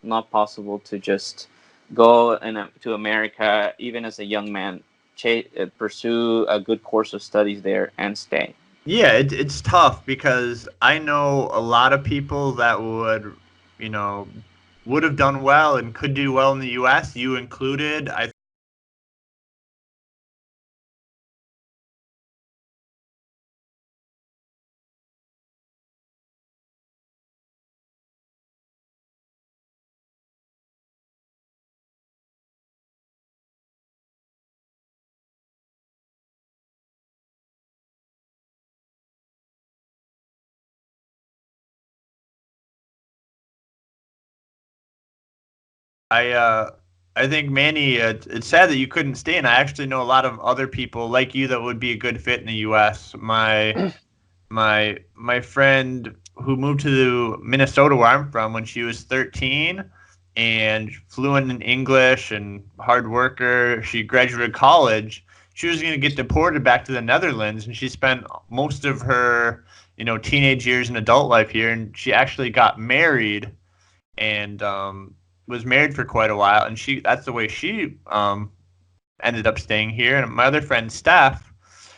to just go to America even as a young man, pursue a good course of studies there and stay. Yeah, it's tough because I know a lot of people that you know, would have done well and could do well in the U.S., you included. I think Manny, it's sad that you couldn't stay, and I actually know a lot of other people like you that would be a good fit in the U.S. My friend who moved to Minnesota, where I'm from, when she was 13, and fluent in English and hard worker. She graduated college. She was going to get deported back to the Netherlands, and she spent most of her teenage years and adult life here. And she actually got married and was married for quite a while. And that's the way she ended up staying here. And my other friend Steph,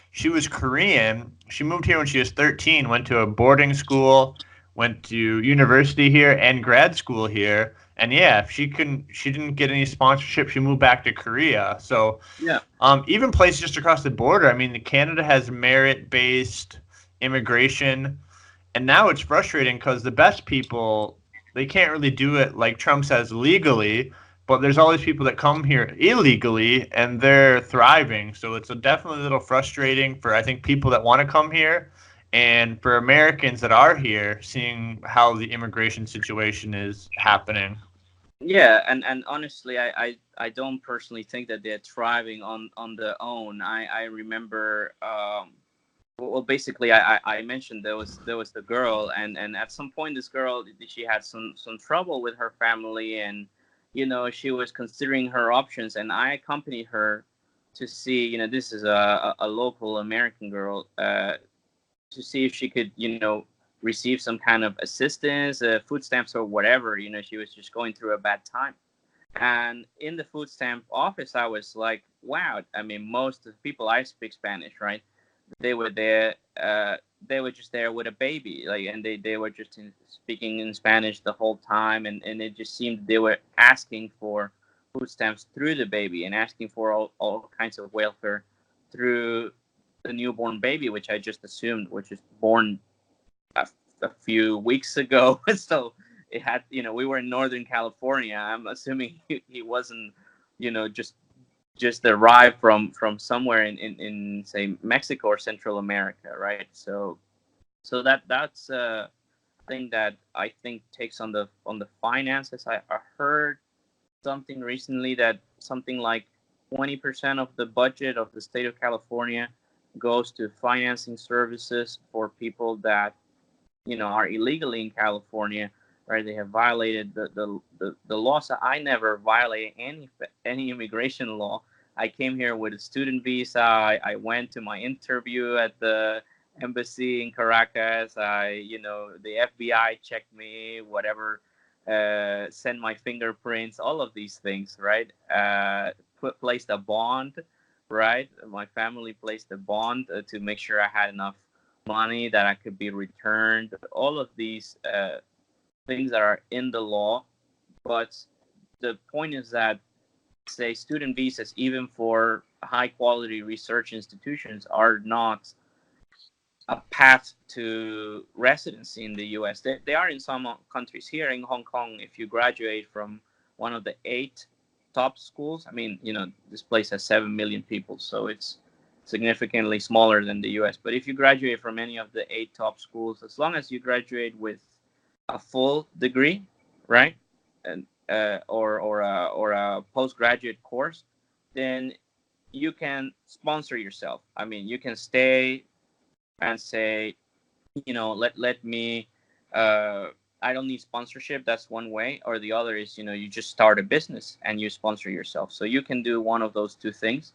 she was Korean. She moved here when she was 13, went to a boarding school, went to university here and grad school here. And yeah, if she didn't get any sponsorship, she moved back to Korea. So Yeah. even places just across the border. I mean, Canada has merit-based immigration, and now it's frustrating because the best people, they can't really do it like Trump says legally, but there's all these people that come here illegally and they're thriving. So it's definitely a little frustrating for, I think, people that want to come here, and for Americans that are here, seeing how the immigration situation is happening. Yeah, and honestly, I don't personally think that they're thriving on their own. I remember, well, basically, I mentioned there was the girl, and at some point, this girl, she had some trouble with her family, and she was considering her options, and I accompanied her to see, this is a local American girl, to see if she could, receive some kind of assistance, food stamps or whatever. She was just going through a bad time. And in the food stamp office, I was like, wow. I mean, most of the people, I speak Spanish, right? They were there. They were just there with a baby, like, and they were just speaking in Spanish the whole time, and it just seemed they were asking for food stamps through the baby and asking for all kinds of welfare through the newborn baby, which I just assumed, which is born a, a few weeks ago. So it had, we were in Northern California. I'm assuming he wasn't, just arrived from somewhere in say Mexico or Central America, right? So that's thing that I think takes on the finances. I heard something recently that something like 20% of the budget of the state of California goes to financing services for people that are illegally in California, right? They have violated the laws. I never violated any immigration law. I came here with a student visa. I went to my interview at the embassy in Caracas. The FBI checked me, whatever, sent my fingerprints, all of these things, right? Placed a bond, right? My family placed a bond to make sure I had enough money that I could be returned. All of these things that are in the law, but the point is that, say, student visas, even for high quality research institutions, are not a path to residency in the US. They are in some countries. Here in Hong Kong, if you graduate from one of the 8 top schools, I mean, this place has 7 million people, so it's significantly smaller than the US. But if you graduate from any of the 8 top schools, as long as you graduate with a full degree, right, and or a postgraduate course, then you can sponsor yourself. I mean, you can stay and say, let me. I don't need sponsorship. That's one way. Or the other is, you just start a business and you sponsor yourself. So you can do one of those two things,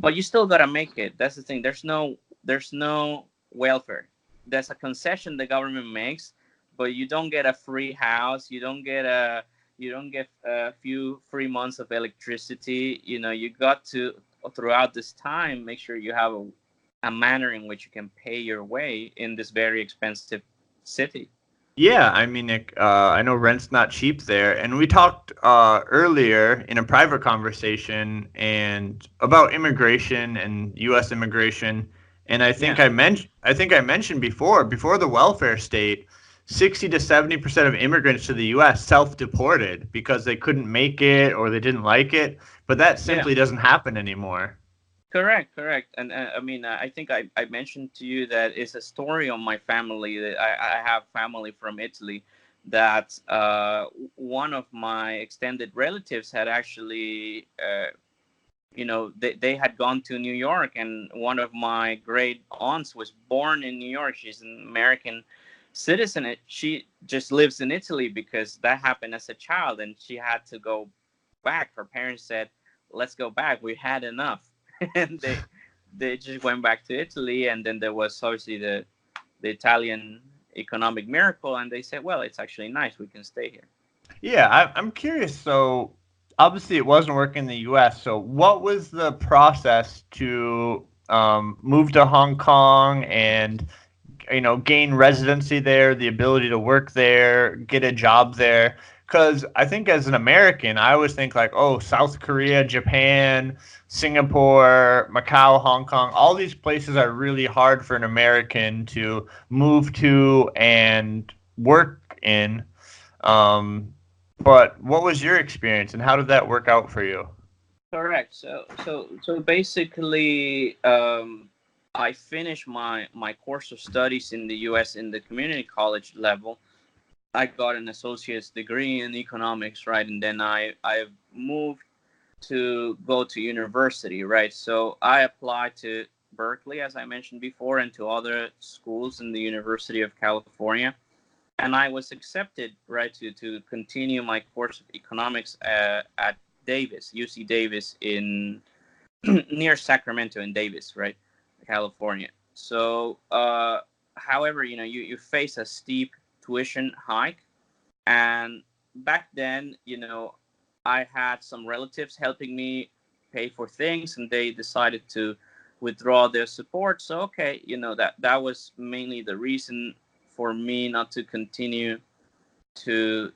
but you still gotta make it. That's the thing. There's no welfare. That's a concession the government makes, but you don't get a free house. You don't get a few free months of electricity. You got to, throughout this time, make sure you have a manner in which you can pay your way in this very expensive city. Yeah, I mean, I know rent's not cheap there, and we talked earlier in a private conversation and about immigration and U.S. immigration, and I think I mentioned before the welfare state, 60 to 70% of immigrants to the U.S. self-deported because they couldn't make it or they didn't like it, but that simply doesn't happen anymore. Correct. And I mean, I think I mentioned to you that it's a story on my family. That I have family from Italy, that one of my extended relatives had actually, they had gone to New York, and one of my great aunts was born in New York. She's an American citizen. She just lives in Italy because that happened as a child, and she had to go back. Her parents said, "Let's go back. We had enough." And they just went back to Italy, and then there was obviously the Italian economic miracle, and they said, well, it's actually nice, we can stay here. Yeah, I'm curious. So obviously it wasn't working in the U.S. So what was the process to move to Hong Kong and gain residency there, the ability to work there, get a job there? Because I think as an American, I always think like, oh, South Korea, Japan, Singapore, Macau, Hong Kong, all these places are really hard for an American to move to and work in. But what was your experience and how did that work out for you? Correct. So basically, I finished my course of studies in the U.S. in the community college level. I got an associate's degree in economics, right? And then I moved to go to university, right? So I applied to Berkeley, as I mentioned before, and to other schools in the University of California. And I was accepted, right, to continue my course of economics at Davis, UC Davis, in near Sacramento in Davis, right, California. So, however, you face a steep tuition hike, and back then, I had some relatives helping me pay for things, and they decided to withdraw their support. So, okay, that was mainly the reason for me not to continue to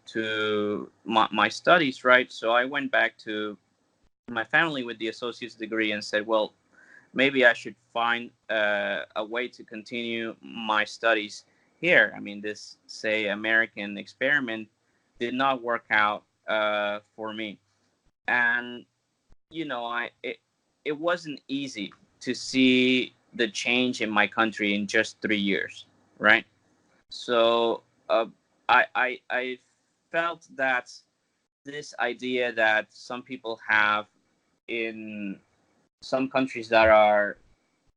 my studies, right? So I went back to my family with the associate's degree and said, well, maybe I should find a way to continue my studies here. I mean, this, say, American experiment did not work out for me. And, it wasn't easy to see the change in my country in just 3 years, right? So I felt that this idea that some people have in some countries that are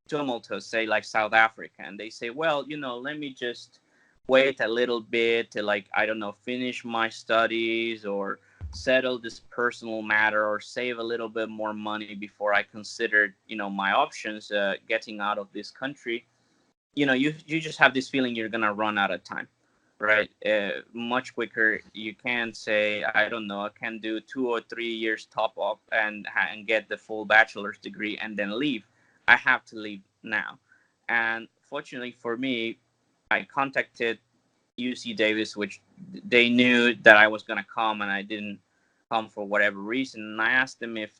tumultuous, say like South Africa, and they say, well, let me just wait a little bit to, like, I don't know, finish my studies or settle this personal matter or save a little bit more money before I consider, my options, getting out of this country. You just have this feeling you're gonna run out of time, right? Much quicker. You can't say, I don't know, I can do 2 or 3 years top up and get the full bachelor's degree and then leave. I have to leave now. And fortunately for me, I contacted UC Davis, which they knew that I was gonna come and I didn't come for whatever reason. And I asked them if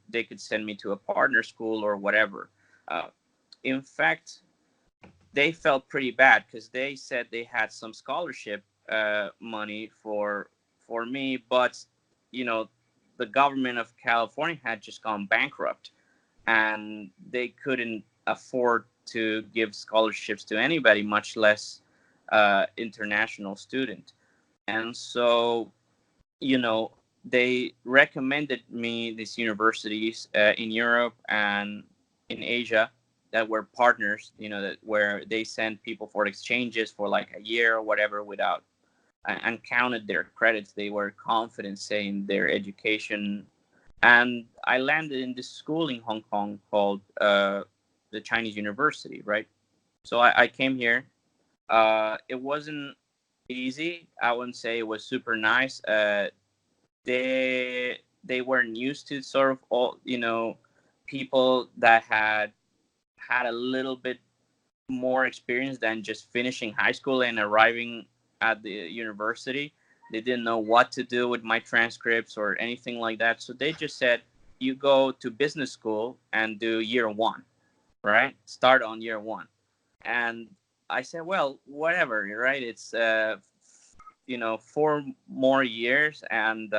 they could send me to a partner school or whatever. In fact, they felt pretty bad because they said they had some scholarship money for me, but the government of California had just gone bankrupt, and they couldn't afford to give scholarships to anybody, much less international student. And so, they recommended me these universities in Europe and in Asia that were partners, where they sent people for exchanges for like a year or whatever without, and counted their credits. They were confident saying their education. And I landed in this school in Hong Kong called the Chinese University, right? So I came here. It wasn't easy. I wouldn't say it was super nice. They weren't used to sort of all, people that had a little bit more experience than just finishing high school and arriving at the university. They didn't know what to do with my transcripts or anything like that. So they just said, you go to business school and do year one, right? Start on year one. And I said, well, whatever, right? It's, 4 more years. And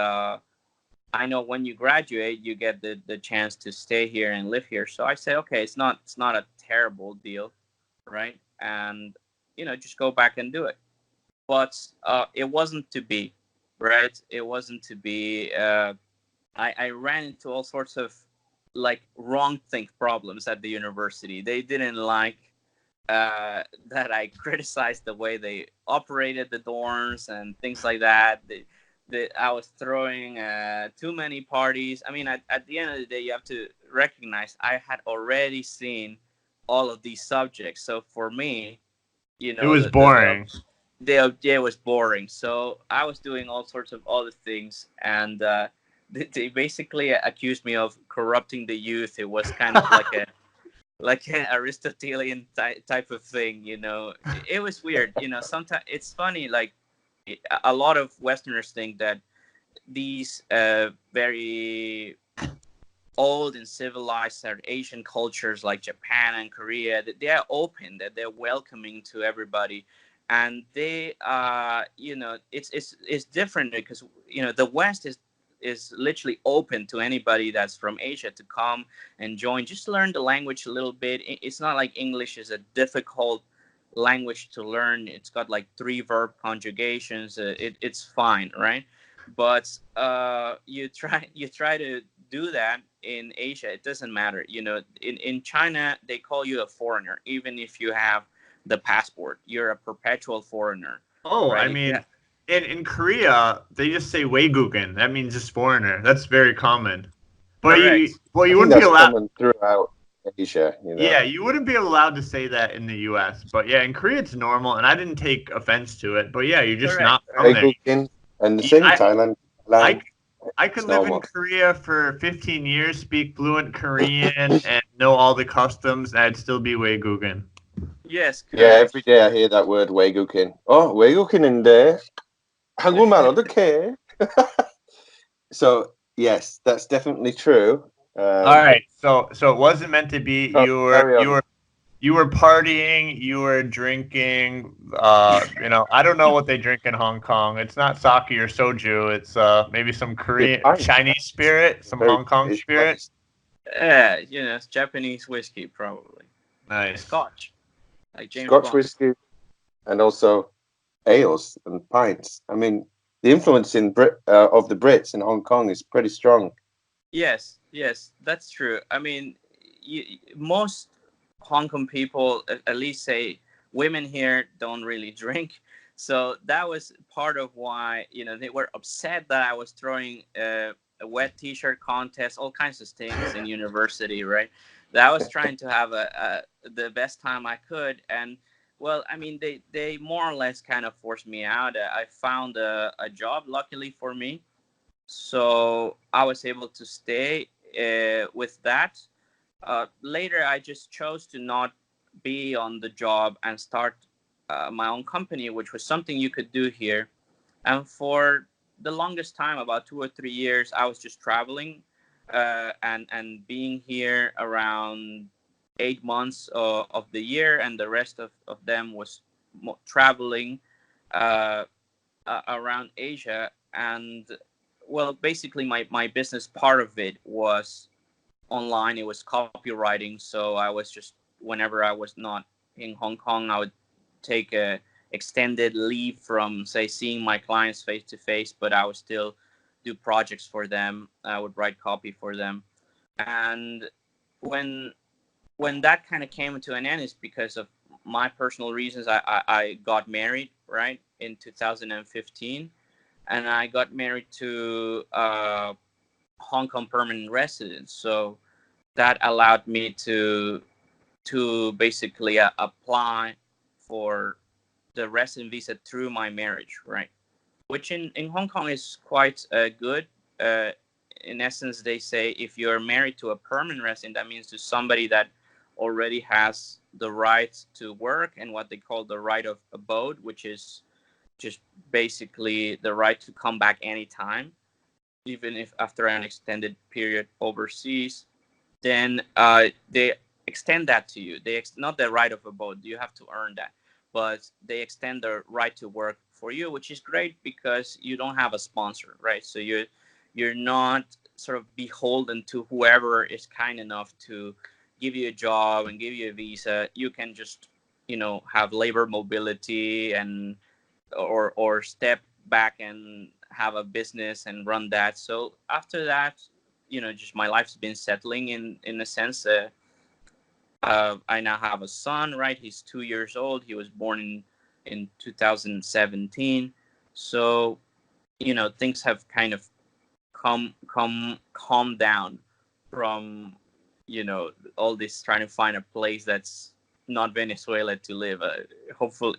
I know when you graduate, you get the chance to stay here and live here. So I said, okay, it's not a terrible deal, right? And just go back and do it. But it wasn't to be, right? It wasn't to be. I ran into all sorts of like wrong think problems at the university. They didn't like that I criticized the way they operated the dorms and things like that. I was throwing too many parties. I mean, at the end of the day, you have to recognize I had already seen all of these subjects. So for me, it was boring. It was boring. So I was doing all sorts of other things, and they basically accused me of corrupting the youth. It was kind of like an Aristotelian type of thing. It was weird. Sometimes it's funny, like, a lot of Westerners think that these very old and civilized Asian cultures like Japan and Korea, that they are open, that they're welcoming to everybody, and they it's different because the West is literally open to anybody that's from Asia to come and join, just learn the language a little bit. It's not like English is a difficult language to learn. It's got like 3 verb conjugations. It's fine, right? But you try to do that in Asia, it doesn't matter. In China, they call you a foreigner even if you have the passport. You're a perpetual foreigner. Oh, right? I mean, in Korea, they just say Weigugen. That means just foreigner. That's very common. But you wouldn't be allowed. Common throughout Asia, Yeah, you wouldn't be allowed to say that in the U.S. But yeah, in Korea it's normal, and I didn't take offense to it. But yeah, you're just not from there. And the same in Thailand. I could live in Korea for 15 years, speak fluent Korean, and know all the customs, and I'd still be Weigugen. Yes. Correct. Yeah, every day I hear that word Weigukin. Oh, Weigukin인데 한국말 어떡해? So yes, that's definitely true. All right, so it wasn't meant to be. You were partying, you were drinking. I don't know what they drink in Hong Kong. It's not sake or soju. It's maybe some Korean, Chinese spirit, some Hong Kong spirit. Yeah, it's Japanese whiskey probably. Nice. Scotch, like James Scotch Bond. whiskey, and also ales and pints. I mean, the influence in of the Brits in Hong Kong is pretty strong. Yes, yes, that's true. I mean, most Hong Kong people, at least say women here, don't really drink. So that was part of why, they were upset that I was throwing a wet t-shirt contest, all kinds of things in university, right? That I was trying to have the best time I could. And well, I mean, they more or less kind of forced me out. I found a job, luckily for me, so I was able to stay with that. Later, I just chose to not be on the job and start my own company, which was something you could do here. And for the longest time, about 2 or 3 years, I was just traveling and being here around 8 months of the year, and the rest of them was traveling uh, around Asia. And well, basically my business part of it was online. It was copywriting. So I was just, whenever I was not in Hong Kong, I would take a extended leave from, say, seeing my clients face to face, but I would still do projects for them. I would write copy for them. And when when that kind of came to an end, is because of my personal reasons. I got married, right, in 2015, and I got married to Hong Kong permanent resident. So that allowed me to basically apply for the resident visa through my marriage, right? Which in Hong Kong is quite good. Uh, in essence, they say if you're married to a permanent resident, that means to somebody that already has the right to work and what they call the right of abode, which is just basically the right to come back anytime, even if after an extended period overseas. Then they extend that to you. Not the right of abode. You have to earn that, but they extend the right to work for you, which is great because you don't have a sponsor, right? So you're not sort of beholden to whoever is kind enough to give you a job and give you a visa. You can just have labor mobility and or step back and have a business and run that. So after that, just my life's been settling in a sense. I now have a son, right? He's 2 years old. He was born in 2017. So things have kind of calmed down from all this trying to find a place that's not Venezuela to live. Hopefully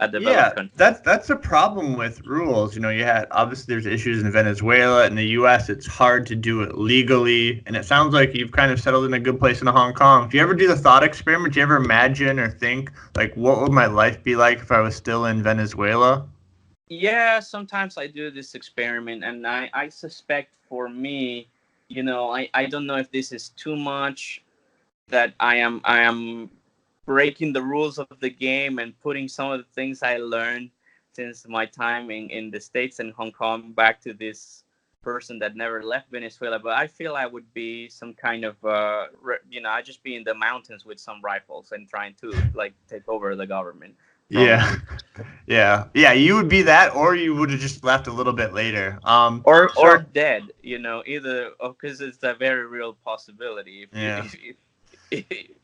a developed country. That's a problem with rules. You had, obviously there's issues in Venezuela. In the U.S., it's hard to do it legally, and it sounds like you've kind of settled in a good place in Hong Kong. Do you ever do the thought experiment? Do you ever imagine or think, like, what would my life be like if I was still in Venezuela? Yeah, sometimes I do this experiment, and I suspect for me, I don't know if this is too much, that I am breaking the rules of the game and putting some of the things I learned since my time in the States and Hong Kong back to this person that never left Venezuela. But I feel I would be some kind of, I'd just be in the mountains with some rifles and trying to like take over the government. Yeah. Yeah. You would be that, or you would have just left a little bit later. Or dead, either, because it's a very real possibility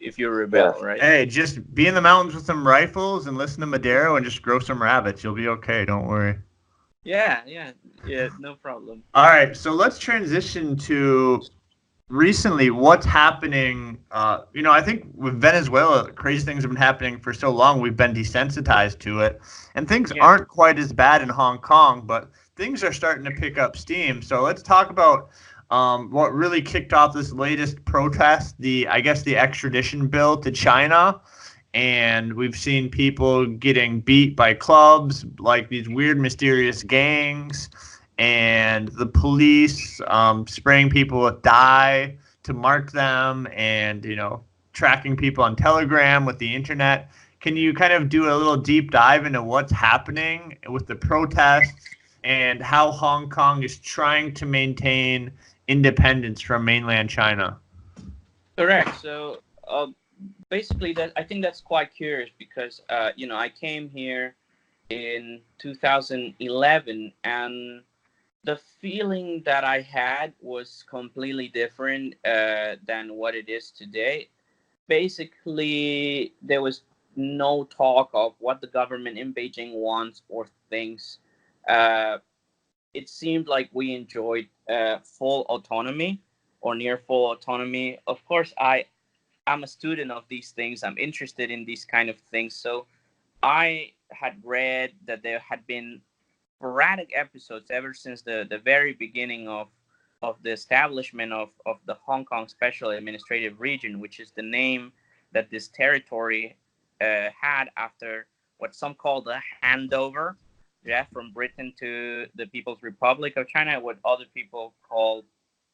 if you rebel, right? Hey, just be in the mountains with some rifles and listen to Madero and just grow some rabbits. You'll be okay. Don't worry. Yeah, no problem. All right, so let's transition to recently what's happening. I think with Venezuela, crazy things have been happening for so long. We've been desensitized to it, and things aren't quite as bad in Hong Kong, but things are starting to pick up steam. So let's talk about what really kicked off this latest protest, the extradition bill to China. And we've seen people getting beat by clubs, like these weird, mysterious gangs, and the police spraying people with dye to mark them, and tracking people on Telegram with the internet. Can you kind of do a little deep dive into what's happening with the protests and how Hong Kong is trying to maintain independence from mainland China? Correct. So basically, I think that's quite curious because I came here in 2011, and the feeling that I had was completely different than what it is today. Basically, there was no talk of what the government in Beijing wants or thinks. Uh, it seemed like we enjoyed full autonomy or near full autonomy. Of course, I'm a student of these things. I'm interested in these kind of things. So I had read that there had been sporadic episodes ever since the very beginning of the establishment of the Hong Kong Special Administrative Region, which is the name that this territory had after what some call the handover, yeah, from Britain to the People's Republic of China, what other people call,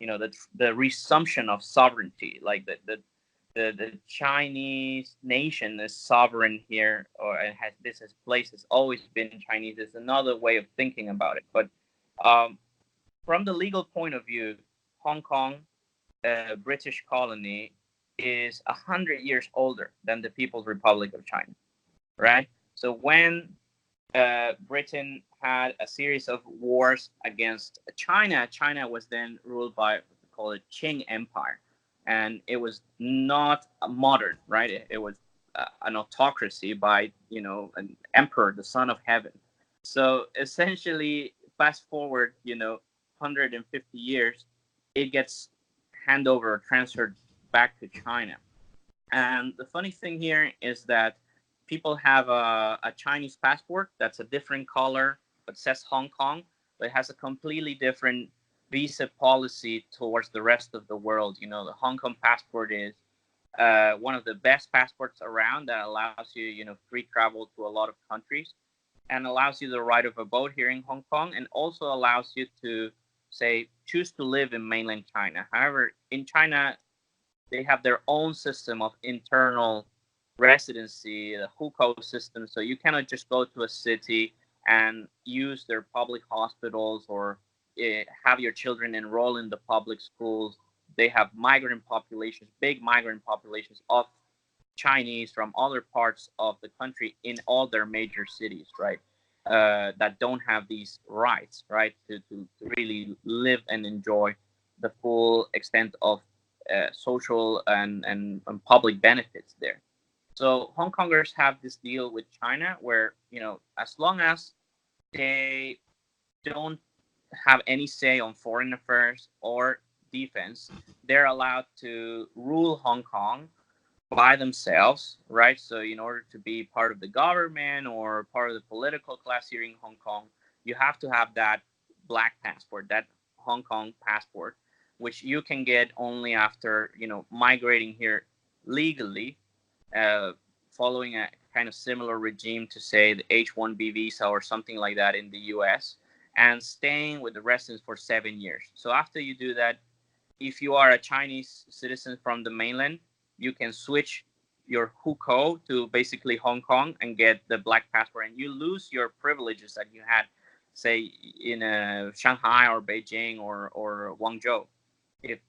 the resumption of sovereignty, like the Chinese nation is sovereign here, or it has this as place has always been Chinese. Is another way of thinking about it. But um, from the legal point of view, Hong Kong, British colony, is 100 years older than the People's Republic of China, right? So when Britain had a series of wars against China, China was then ruled by what we call it Qing Empire, and it was not modern, right? It was an autocracy by an emperor, the son of heaven. So essentially, fast forward 150 years, it gets hand over transferred back to China. And the funny thing here is that people have a Chinese passport that's a different color, but says Hong Kong, but it has a completely different visa policy towards the rest of the world. The Hong Kong passport is one of the best passports around that allows you, free travel to a lot of countries, and allows you the right of a boat here in Hong Kong, and also allows you to, say, choose to live in mainland China. However, in China, they have their own system of internal residency, the hukou system. So you cannot just go to a city and use their public hospitals, or have your children enroll in the public schools. They have migrant populations, big migrant populations of Chinese from other parts of the country in all their major cities, right? That don't have these rights, right, to really live and enjoy the full extent of social and public benefits there. So Hong Kongers have this deal with China where, as long as they don't have any say on foreign affairs or defense, they're allowed to rule Hong Kong by themselves, right? So in order to be part of the government or part of the political class here in Hong Kong, you have to have that black passport, that Hong Kong passport, which you can get only after, migrating here legally, uh, following a kind of similar regime to, say, the H-1B visa or something like that in the US, and staying with the residents for 7 years. So after you do that, if you are a Chinese citizen from the mainland, you can switch your hukou to basically Hong Kong and get the black passport, and you lose your privileges that you had, say, in Shanghai or Beijing or Guangzhou,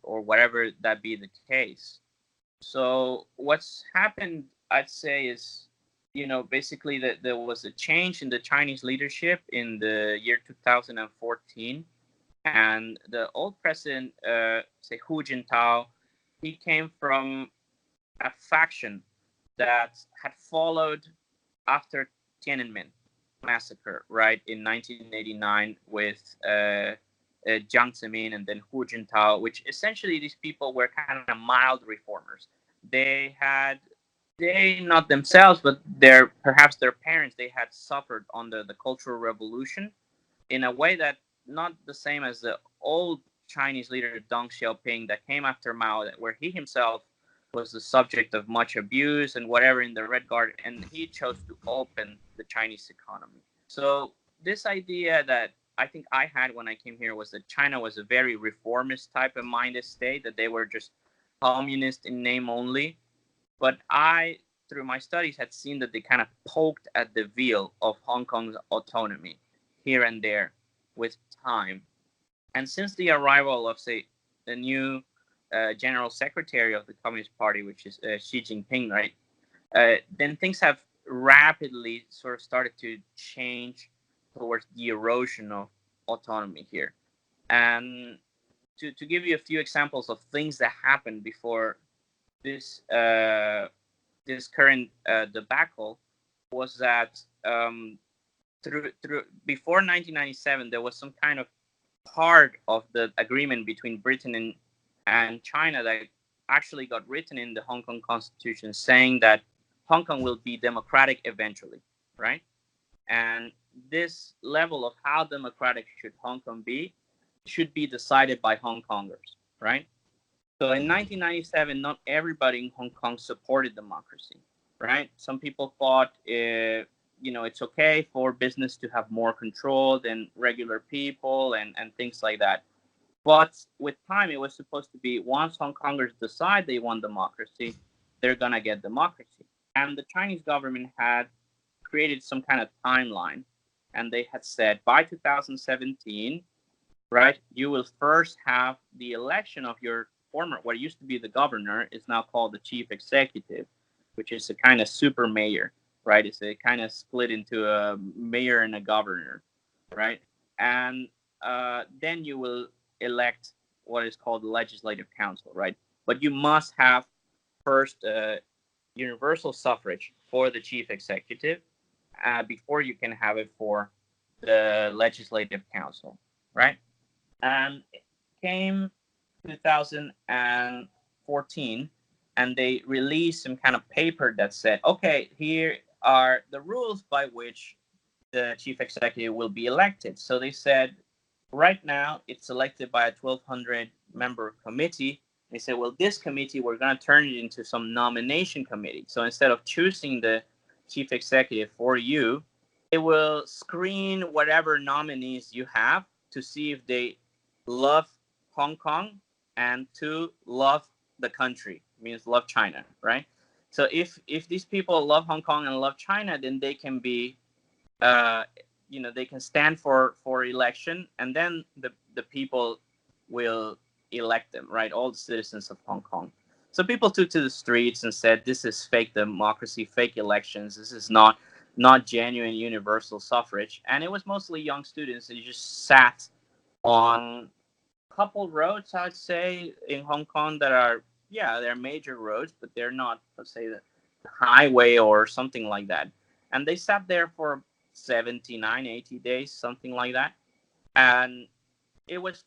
or whatever that be the case. So what's happened, I'd say, is, basically that there was a change in the Chinese leadership in the year 2014, and the old president, say Hu Jintao, he came from a faction that had followed after Tiananmen massacre, right, in 1989 with Jiang Zemin and then Hu Jintao, which essentially these people were kind of mild reformers. They not themselves, but perhaps their parents, they had suffered under the Cultural Revolution in a way that not the same as the old Chinese leader Deng Xiaoping that came after Mao, where he himself was the subject of much abuse and whatever in the Red Guard, and he chose to open the Chinese economy. So this idea that I think I had when I came here was that China was a very reformist type of minded state, that they were just communist in name only. But I, through my studies, had seen that they kind of poked at the veil of Hong Kong's autonomy here and there with time. And since the arrival of, say, the new general secretary of the Communist Party, which is Xi Jinping, right? Then things have rapidly sort of started to change towards the erosion of autonomy here. And to give you a few examples of things that happened before this this current debacle, was that through before 1997 there was some kind of part of the agreement between Britain and China that actually got written in the Hong Kong Constitution, saying that Hong Kong will be democratic eventually, right? And this level of how democratic should Hong Kong be should be decided by Hong Kongers, right? So in 1997, not everybody in Hong Kong supported democracy, right? Some people thought, it's okay for business to have more control than regular people and things like that. But with time, it was supposed to be once Hong Kongers decide they want democracy, they're going to get democracy. And the Chinese government had created some kind of timeline. And they had said by 2017, right, you will first have the election of your former, what used to be the governor, is now called the chief executive, which is a kind of super mayor, right? It's a kind of split into a mayor and a governor, right? And then you will elect what is called the legislative council, right? But you must have first universal suffrage for the chief executive before you can have it for the legislative council, right? And it came 2014, and they released some kind of paper that said, okay, here are the rules by which the chief executive will be elected. So they said, right now, it's elected by a 1,200 member committee. They said, well, this committee, we're going to turn it into some nomination committee. So instead of choosing the chief executive for you, it will screen whatever nominees you have to see if they love Hong Kong and to love the country, means love China, right? So if these people love Hong Kong and love China, then they can be they can stand for election, and then the people will elect them, right? All the citizens of Hong Kong. So people took to the streets and said, this is fake democracy, fake elections. This is not genuine universal suffrage. And it was mostly young students that just sat on a couple roads, I'd say, in Hong Kong that are, they're major roads, but they're not, let's say, the highway or something like that. And they sat there for 79, 80 days, something like that. And it was,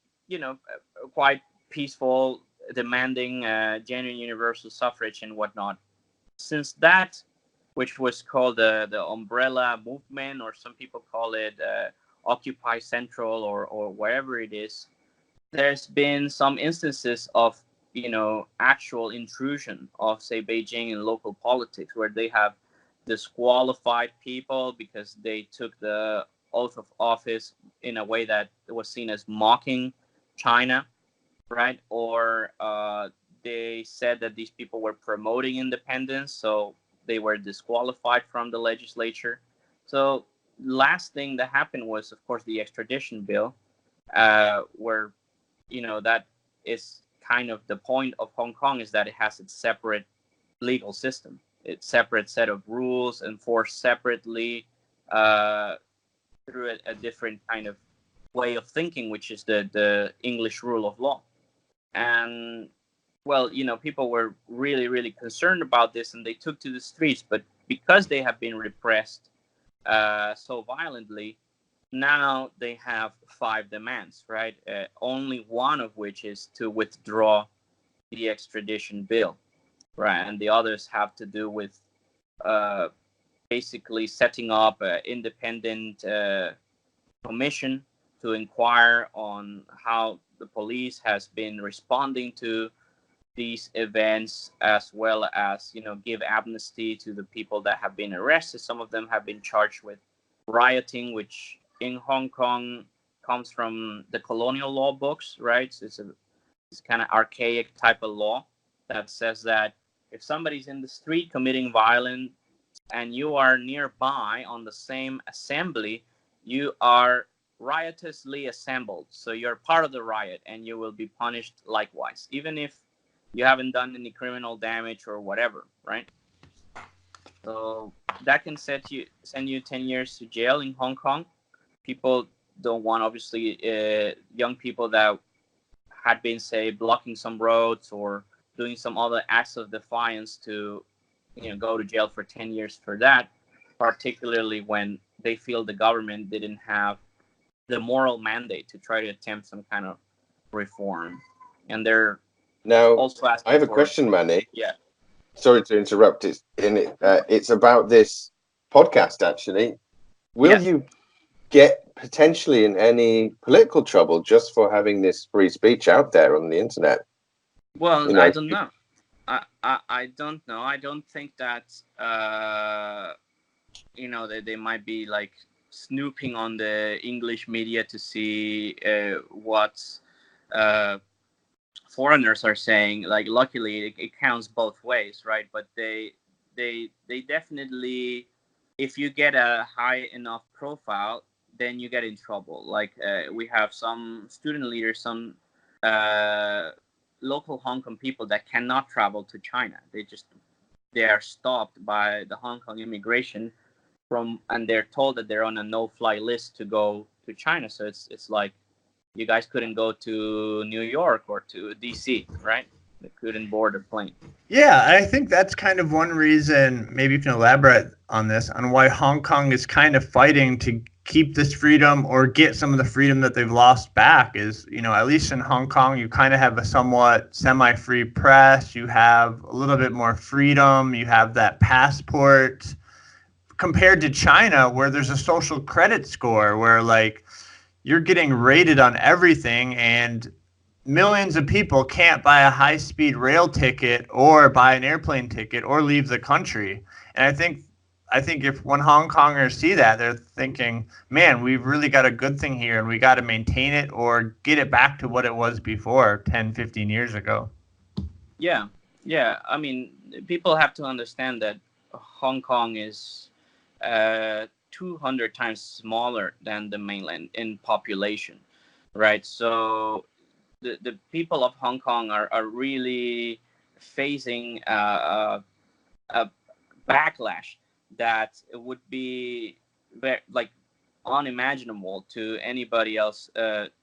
quite peaceful, demanding genuine universal suffrage and whatnot. Since that, which was called the umbrella movement, or some people call it Occupy Central or wherever it is, there's been some instances of, actual intrusion of, say, Beijing in local politics, where they have disqualified people because they took the oath of office in a way that was seen as mocking China, right? Or they said that these people were promoting independence, so they were disqualified from the legislature. So last thing that happened was, of course, the extradition bill, where, that is kind of the point of Hong Kong, is that it has its separate legal system, its separate set of rules enforced separately through a different kind of way of thinking, which is the English rule of law. And, well, people were really, really concerned about this, and they took to the streets. But because they have been repressed so violently, now they have 5 demands, right? Only one of which is to withdraw the extradition bill, right? And the others have to do with basically setting up an independent commission to inquire on how the police has been responding to these events, as well as, give amnesty to the people that have been arrested. Some of them have been charged with rioting, which in Hong Kong comes from the colonial law books, right? So it's kind of archaic type of law that says that if somebody's in the street committing violence and you are nearby on the same assembly, you are riotously assembled. So you're part of the riot, and you will be punished likewise, even if you haven't done any criminal damage or whatever, right? So that can send you 10 years to jail in Hong Kong. People don't want, obviously, young people that had been, say, blocking some roads or doing some other acts of defiance to, go to jail for 10 years for that, particularly when they feel the government didn't have the moral mandate to try to attempt some kind of reform. And they're now also asking I have a question, Manny. Yeah. Sorry to interrupt. It's about this podcast, actually. Will you get potentially in any political trouble just for having this free speech out there on the internet? Well, I don't know. I don't know. I don't think that they might be like snooping on the English media to see what foreigners are saying. Like, luckily, it counts both ways, right? But they definitely, if you get a high enough profile, then you get in trouble. Like, we have some student leaders, some local Hong Kong people that cannot travel to China. They are stopped by the Hong Kong immigration and they're told that they're on a no-fly list to go to China. So it's like, you guys couldn't go to New York or to DC, right? They couldn't board a plane. Yeah, I think that's kind of one reason, maybe you can elaborate on this, on why Hong Kong is kind of fighting to keep this freedom or get some of the freedom that they've lost back. Is, at least in Hong Kong, you kind of have a somewhat semi-free press. You have a little bit more freedom. You have that passport compared to China, where there's a social credit score where, like, you're getting rated on everything, and millions of people can't buy a high-speed rail ticket or buy an airplane ticket or leave the country. And I think if when Hong Kongers see that, they're thinking, man, we've really got a good thing here, and we got to maintain it or get it back to what it was before 10, 15 years ago. Yeah. I mean, people have to understand that Hong Kong is 200 times smaller than the mainland in population, right? So the people of Hong Kong are really facing a backlash that would be like unimaginable to anybody else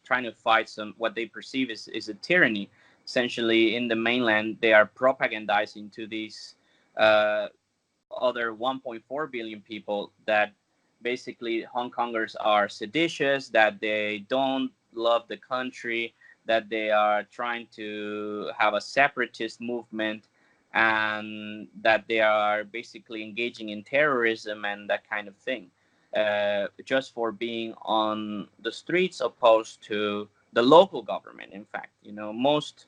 trying to fight what they perceive is a tyranny. Essentially, in the mainland, they are propagandizing to these other 1.4 billion people that basically Hong Kongers are seditious, that they don't love the country, that they are trying to have a separatist movement, and that they are basically engaging in terrorism and that kind of thing, just for being on the streets opposed to the local government. In fact, most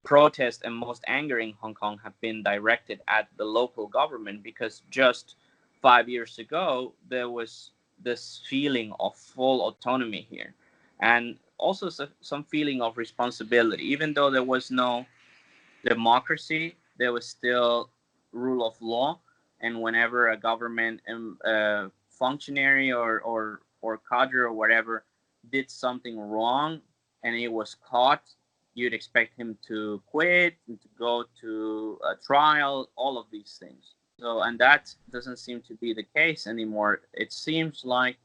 protests and most anger in Hong Kong have been directed at the local government, because just 5 years ago, there was this feeling of full autonomy here. And also some feeling of responsibility. Even though there was no democracy, there was still rule of law. And whenever a government functionary or cadre or whatever did something wrong and it was caught, you'd expect him to quit and to go to a trial, all of these things. So, and that doesn't seem to be the case anymore. It seems like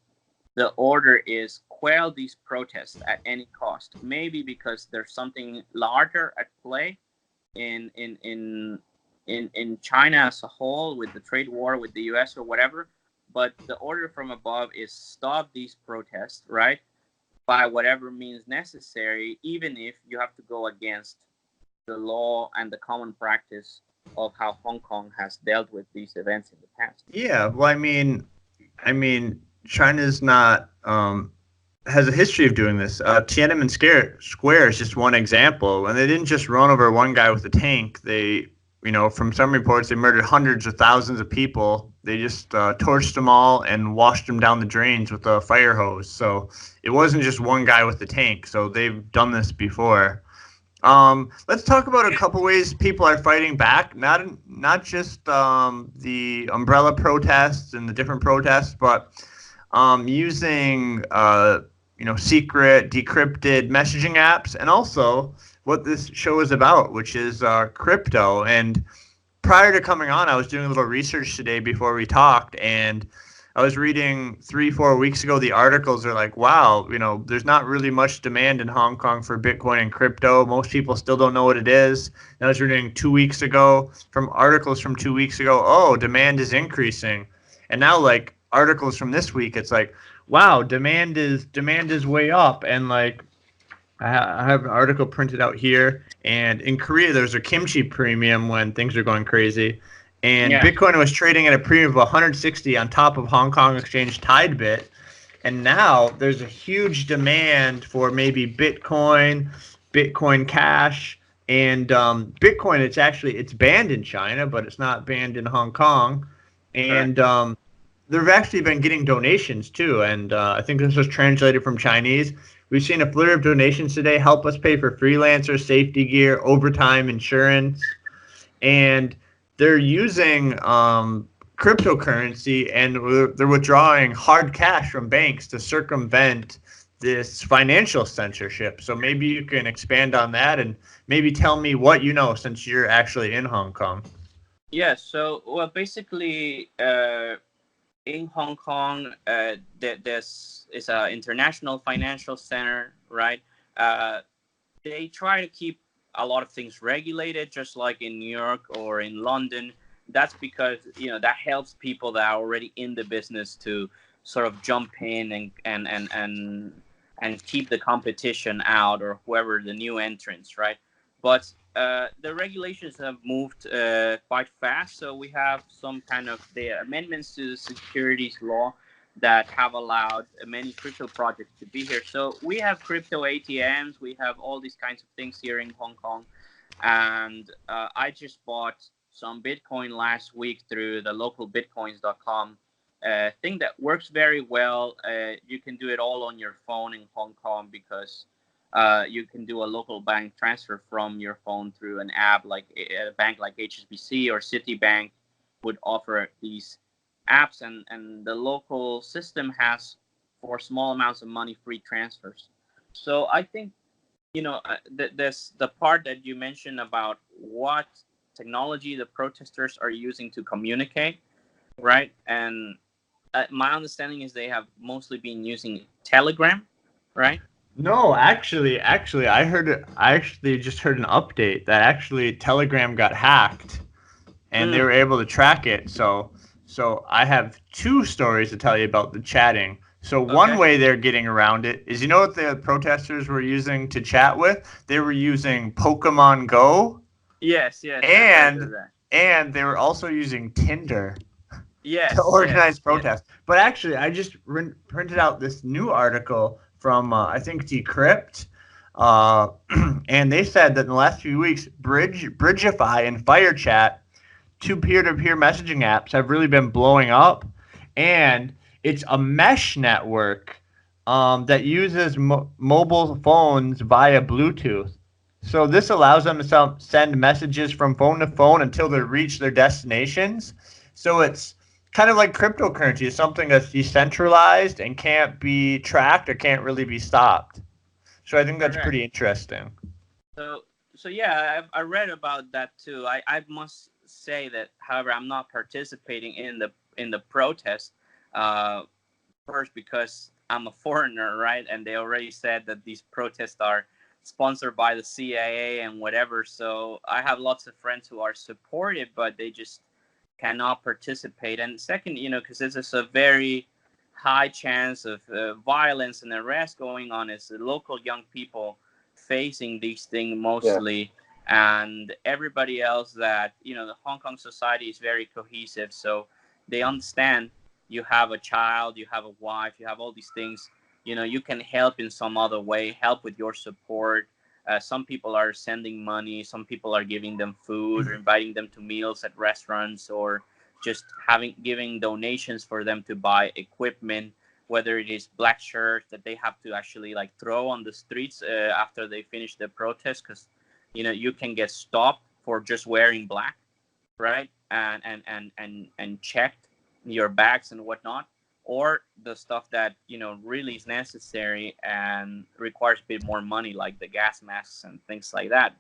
the order is quell these protests at any cost. Maybe because there's something larger at play in China as a whole, with the trade war with the US or whatever. But the order from above is stop these protests, right? By whatever means necessary, even if you have to go against the law and the common practice of how Hong Kong has dealt with these events in the past. Yeah, well, I mean, China's not has a history of doing this. Tiananmen Square is just one example, and they didn't just run over one guy with a tank. They, from some reports, they murdered hundreds of thousands of people. They just torched them all and washed them down the drains with a fire hose. So it wasn't just one guy with the tank. So they've done this before. Let's talk about a couple ways people are fighting back. Not just the umbrella protests and the different protests, but using secret decrypted messaging apps, and also what this show is about, which is crypto. And prior to coming on, I was doing a little research today before we talked, and I was reading 3-4 weeks ago. The articles are like, wow, there's not really much demand in Hong Kong for Bitcoin and crypto. Most people still don't know what it is. And I was reading 2 weeks ago from articles from 2 weeks ago, oh, demand is increasing. And now like articles from this week, it's like, wow, demand is way up. And like I have an article printed out here, and in Korea there's a kimchi premium when things are going crazy, and Yeah. Bitcoin was trading at a premium of 160 on top of Hong Kong exchange Tidebit, and now there's a huge demand for maybe Bitcoin Cash, and Bitcoin. It's banned in China, but it's not banned in Hong Kong, and they've actually been getting donations too, and I think this was translated from Chinese. We've seen a flurry of donations today. Help us pay for freelancers, safety gear, overtime, insurance, and they're using cryptocurrency, and they're withdrawing hard cash from banks to circumvent this financial censorship. So maybe you can expand on that and maybe tell me what you know since you're actually in Hong Kong. Yeah. So, well, basically, in Hong Kong, this is an international financial center, right? They try to keep a lot of things regulated, just like in New York or in London. That's because that helps people that are already in the business to sort of jump in and keep the competition out, or whoever the new entrants, right? But the regulations have moved quite fast, so we have some kind of the amendments to the securities law that have allowed many crypto projects to be here. So we have crypto ATMs, we have all these kinds of things here in Hong Kong, and I just bought some Bitcoin last week through the local bitcoins.com thing that works very well. You can do it all on your phone in Hong Kong because you can do a local bank transfer from your phone through an app, like a bank like HSBC or Citibank would offer these apps, and the local system has, for small amounts of money, free transfers. So I think there's the part that you mentioned about what technology the protesters are using to communicate, right? And my understanding is they have mostly been using Telegram, right? No, actually, I heard it. I actually just heard an update that actually Telegram got hacked, and they were able to track it. So I have two stories to tell you about the chatting. So one way they're getting around it is, what the protesters were using to chat with? They were using Pokemon Go. Yes. And they were also using Tinder. Yes. To organize protests. Yes. But actually, I just printed out this new article from I think Decrypt, and they said that in the last few weeks, Bridgeify and FireChat, two peer-to-peer messaging apps, have really been blowing up, and it's a mesh network that uses mobile phones via Bluetooth. So this allows them to send messages from phone to phone until they reach their destinations. So it's kind of like cryptocurrency. It's something that's decentralized and can't be tracked or can't really be stopped. So I think that's pretty interesting. So yeah, I read about that too. I must say that, however, I'm not participating in the protest. First, because I'm a foreigner, right? And they already said that these protests are sponsored by the CIA and whatever. So I have lots of friends who are supportive, but they just cannot participate. And second, because this is a very high chance of violence and arrest going on, is the local young people facing these things mostly, and everybody else that the Hong Kong society is very cohesive, so they understand you have a child, you have a wife, you have all these things, you can help in some other way, help with your support. Some people are sending money, some people are giving them food or inviting them to meals at restaurants, or just giving donations for them to buy equipment, whether it is black shirts that they have to actually like throw on the streets after they finish the protest, because you can get stopped for just wearing black, right? And checked your bags and whatnot, or the stuff that really is necessary and requires a bit more money, like the gas masks and things like that.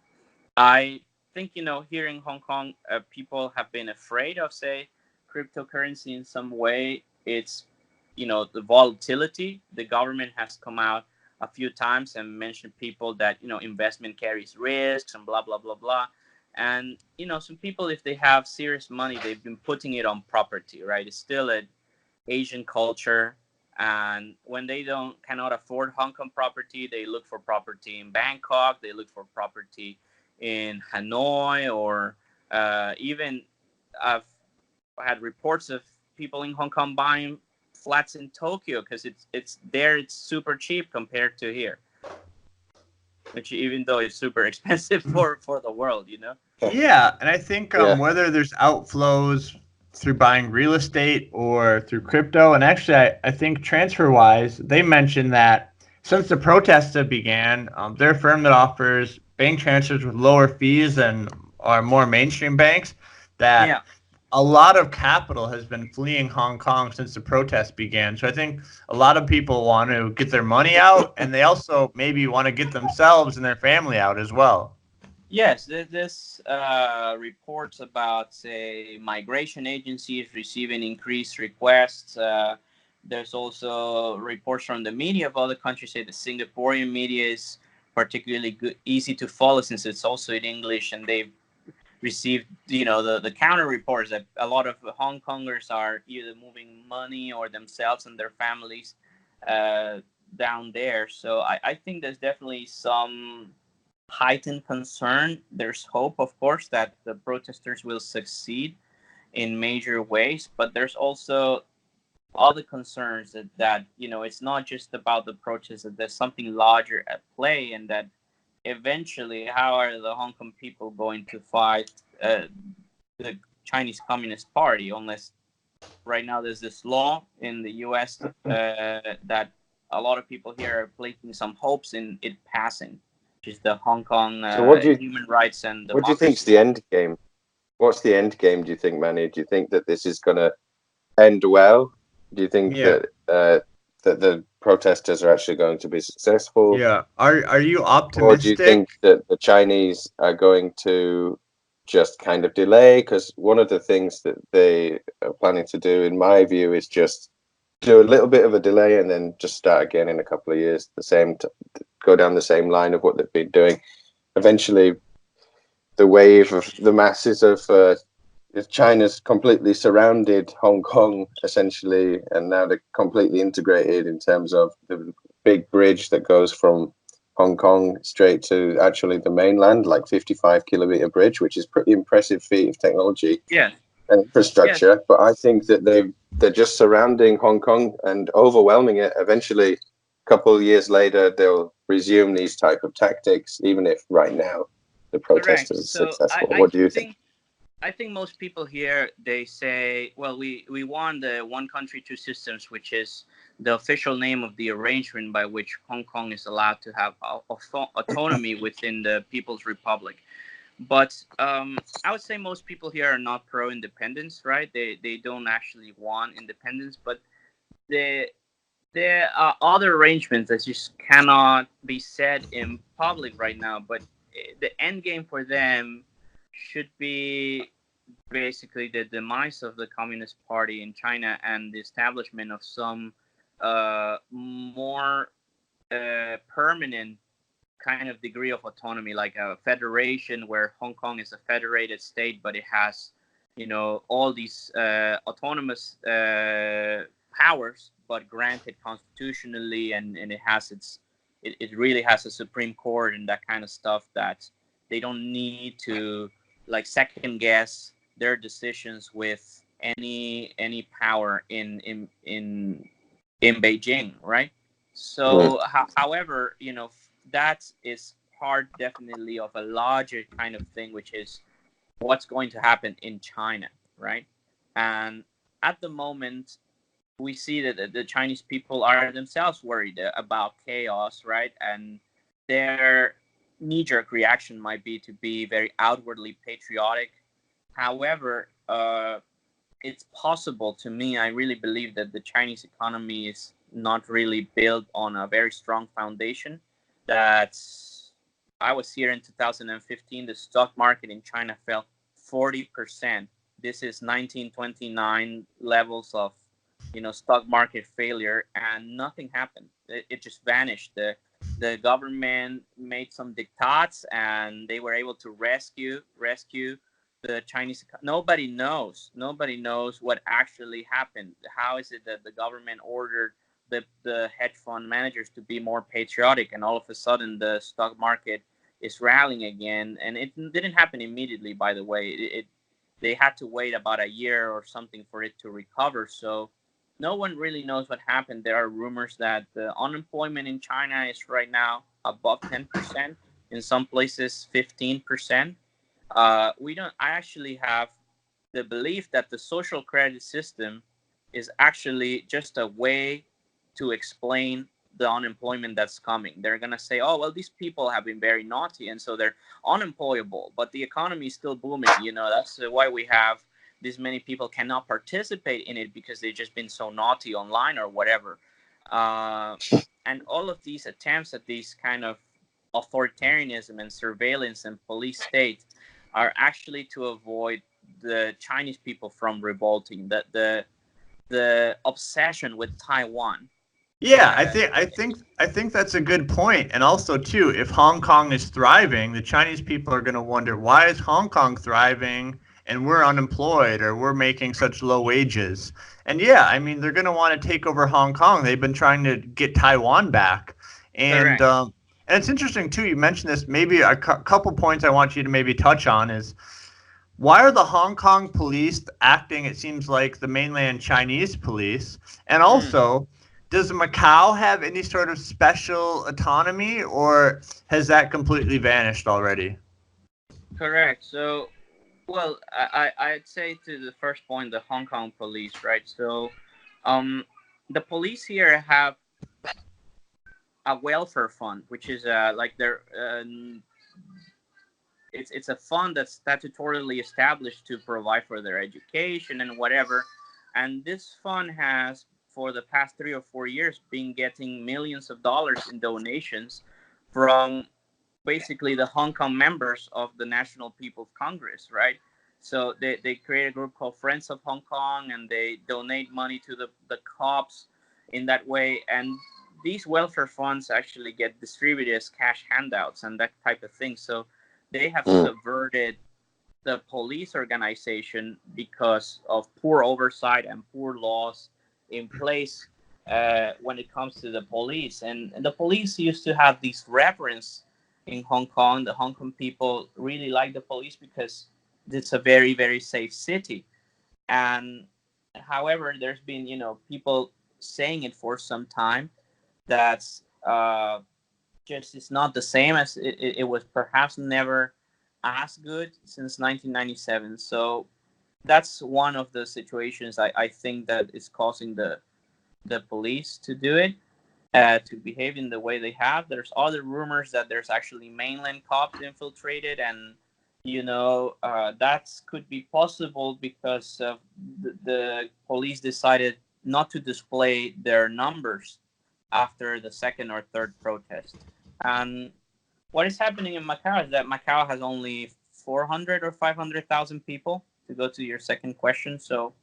I think, here in Hong Kong, people have been afraid of, say, cryptocurrency in some way. It's, the volatility. The government has come out a few times and mentioned people that, investment carries risks and blah, blah, blah, blah. And, some people, if they have serious money, they've been putting it on property, right? It's still an Asian culture. And when they cannot afford Hong Kong property, they look for property in Bangkok, they look for property in Hanoi, or even I've had reports of people in Hong Kong buying flats in Tokyo because it's super cheap compared to here, which even though it's super expensive for the world, Yeah, and I think Yeah. whether there's outflows through buying real estate or through crypto, and actually I think TransferWise, they mentioned that since the protests have began, they're a firm that offers bank transfers with lower fees than our more mainstream banks, that Yeah. a lot of capital has been fleeing Hong Kong since the protests began. So I think a lot of people want to get their money out, and they also maybe want to get themselves and their family out as well. Yes, this reports about, say, migration agencies receiving increased requests. There's also reports from the media of other countries. Say the Singaporean media is particularly good, easy to follow since it's also in English, and they've received, the counter reports that a lot of Hong Kongers are either moving money or themselves and their families down there. So I think there's definitely some heightened concern. There's hope, of course, that the protesters will succeed in major ways, but there's also other concerns that it's not just about the protests, that there's something larger at play, and that eventually, how are the Hong Kong people going to fight the Chinese Communist Party, unless right now there's this law in the US that a lot of people here are placing some hopes in it passing, which is the Hong Kong So Human Rights and Democracy. What do you think is the end game? What's the end game, do you think, Manny? Do you think that this is going to end well? Do you think that that the protesters are actually going to be successful? Yeah. Are you optimistic? Or do you think that the Chinese are going to just kind of delay? Because one of the things that they are planning to do, in my view, is just do a little bit of a delay and then just start again in a couple of years, go down the same line of what they've been doing. Eventually, the wave of the masses of China's completely surrounded Hong Kong, essentially, and now they're completely integrated in terms of the big bridge that goes from Hong Kong straight to actually the mainland, like 55-kilometer bridge, which is pretty impressive feat of technology and infrastructure. Yes. But I think that they're just surrounding Hong Kong and overwhelming it. Eventually, a couple of years later, they'll resume these type of tactics, even if right now the protesters are successful. What do you think? I think most people here, they say, well, we want the one country, two systems, which is the official name of the arrangement by which Hong Kong is allowed to have autonomy within the People's Republic. But I would say most people here are not pro-independence, right? They don't actually want independence, but there are other arrangements that just cannot be said in public right now. But the end game for them should be basically the demise of the Communist Party in China and the establishment of some more permanent kind of degree of autonomy, like a federation where Hong Kong is a federated state, but it has, all these autonomous powers, but granted constitutionally, and it has it really has a Supreme Court and that kind of stuff, that they don't need to like second guess their decisions with any power in Beijing, right? So, however, that is part definitely of a larger kind of thing, which is what's going to happen in China, right? And at the moment, we see that the Chinese people are themselves worried about chaos, right? And their knee-jerk reaction might be to be very outwardly patriotic. However, it's possible, to me, I really believe that the Chinese economy is not really built on a very strong foundation. That's I was here in 2015, the stock market in China fell 40%. This is 1929 levels of, stock market failure, and nothing happened. It just vanished. The government made some diktats, and they were able to rescue the Chinese. Nobody knows what actually happened. How is it that the government ordered the hedge fund managers to be more patriotic, and all of a sudden the stock market is rallying again? And it didn't happen immediately, by the way. They had to wait about a year or something for it to recover. So no one really knows what happened. There are rumors that the unemployment in China is right now above 10%, in some places 15%. I actually have the belief that the social credit system is actually just a way to explain the unemployment that's coming. They're going to say, oh, well, these people have been very naughty, and so they're unemployable, but the economy is still booming. That's why we have this many people cannot participate in it, because they've just been so naughty online or whatever. And all of these attempts at these kind of authoritarianism and surveillance and police state are actually to avoid the Chinese people from revolting. The obsession with Taiwan. Yeah, I think that's a good point. And also too, if Hong Kong is thriving, the Chinese people are going to wonder, why is Hong Kong thriving and we're unemployed, or we're making such low wages? And yeah, I mean, they're going to want to take over Hong Kong. They've been trying to get Taiwan back. And it's interesting too, you mentioned this. Maybe a couple points I want you to maybe touch on is, why are the Hong Kong police acting, it seems like, the mainland Chinese police? And also, does Macau have any sort of special autonomy, or has that completely vanished already? Correct. So, well, I'd say to the first point, the Hong Kong police, right? So, the police here have a welfare fund, which is like their it's a fund that's statutorily established to provide for their education and whatever. And this fund has, for the past 3 or 4 years, been getting millions of dollars in donations from basically the Hong Kong members of the National People's Congress, right? So they create a group called Friends of Hong Kong, and they donate money to the cops in that way. And these welfare funds actually get distributed as cash handouts and that type of thing. So they have subverted the police organization because of poor oversight and poor laws in place when it comes to the police. And the police used to have this reverence in Hong Kong. The Hong Kong people really like the police because it's a very, very safe city. And however, there's been, people saying it for some time, that's just it's not the same as it was, perhaps never as good since 1997. So that's one of the situations I think that is causing the police to do it, to behave in the way they have. There's other rumors that there's actually mainland cops infiltrated, and that could be possible because the police decided not to display their numbers after the second or third protest. And what is happening in Macau is that Macau has only 400 or 500,000 people, to go to your second question. So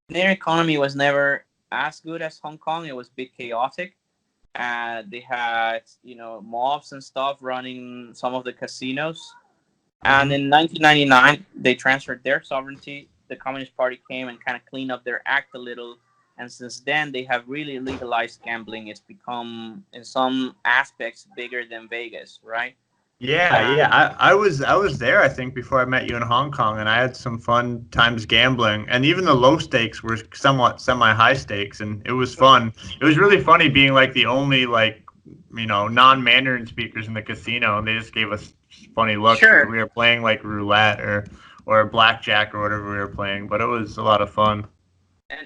their economy was never as good as Hong Kong. It was a bit chaotic. They had, mobs and stuff running some of the casinos. And in 1999, they transferred their sovereignty. The Communist Party came and kind of cleaned up their act a little. And since then, they have really legalized gambling. It's become, in some aspects, bigger than Vegas, right? Yeah. I was there, I think, before I met you in Hong Kong, and I had some fun times gambling. And even the low stakes were somewhat semi-high stakes, and it was fun. It was really funny being like the only non-Mandarin speakers in the casino, and they just gave us funny looks. Sure. We were playing like roulette or blackjack or whatever we were playing, but it was a lot of fun.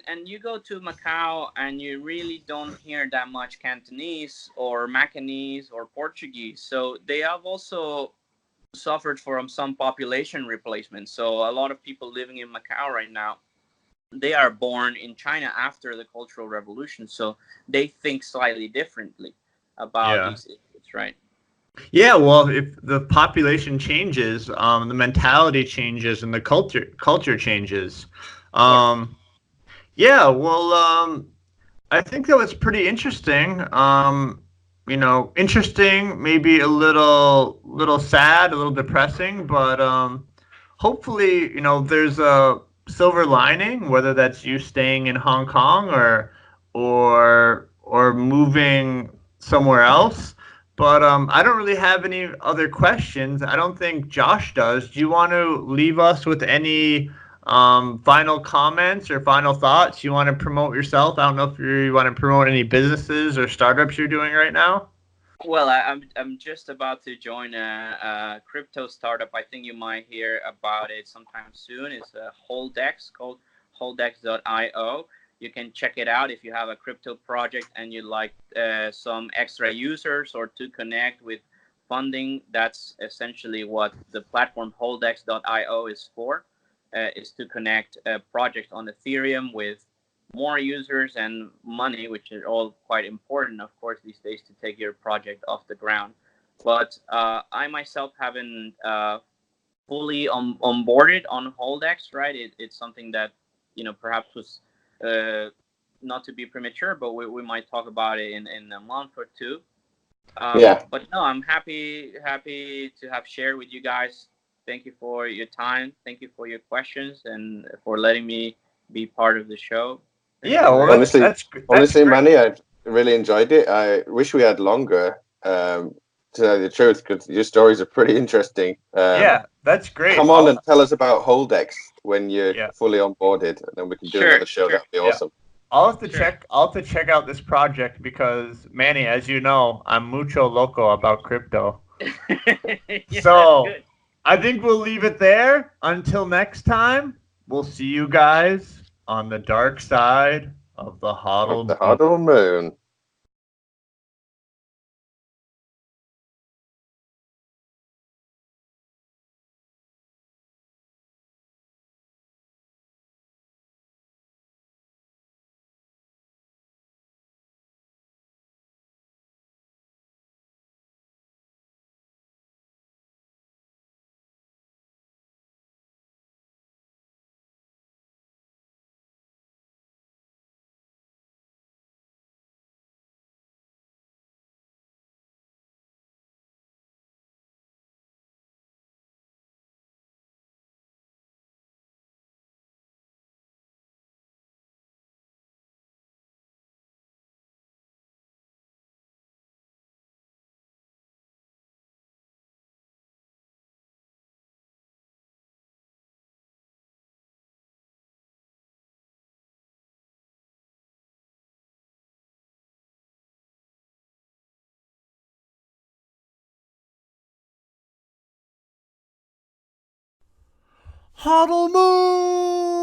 And you go to Macau and you really don't hear that much Cantonese or Macanese or Portuguese. So they have also suffered from some population replacement. So a lot of people living in Macau right now, they are born in China after the Cultural Revolution. So they think slightly differently about these issues, right? Yeah, well, if the population changes, the mentality changes, and the culture changes. Um, yeah, well, I think that was pretty interesting. Interesting, maybe a little sad, a little depressing, but hopefully, there's a silver lining, whether that's you staying in Hong Kong or moving somewhere else. But I don't really have any other questions. I don't think Josh does. Do you want to leave us with any final comments or final thoughts? You want to promote yourself? I don't know if you want to promote any businesses or startups you're doing right now. Well, I'm just about to join a crypto startup. I think you might hear about it sometime soon. It's a Holdex called Holdex.io. You can check it out if you have a crypto project and you like some extra users or to connect with funding. That's essentially what the platform Holdex.io is for. Is to connect projects on Ethereum with more users and money, which is all quite important, of course, these days to take your project off the ground. But I myself haven't fully onboarded on Holdex, right? It's something that, perhaps was not to be premature, but we might talk about it in a month or two. But no, I'm happy to have shared with you guys. Thank you for your time. Thank you for your questions and for letting me be part of the show. Yeah, well, honestly, that's great. Manny, I really enjoyed it. I wish we had longer. To tell you the truth, because your stories are pretty interesting. Yeah, that's great. Come on and tell us about Holdex when you're Yeah, fully onboarded, and then we can do Sure, another show. sure. That'd be yeah. awesome. Sure. I'll have to check out this project because Manny, as you know, I'm mucho loco about crypto. Yeah, that's So good. I think we'll leave it there. Until next time, we'll see you guys on the dark side of the Of the HODL moon. HODL moon. HODL moon.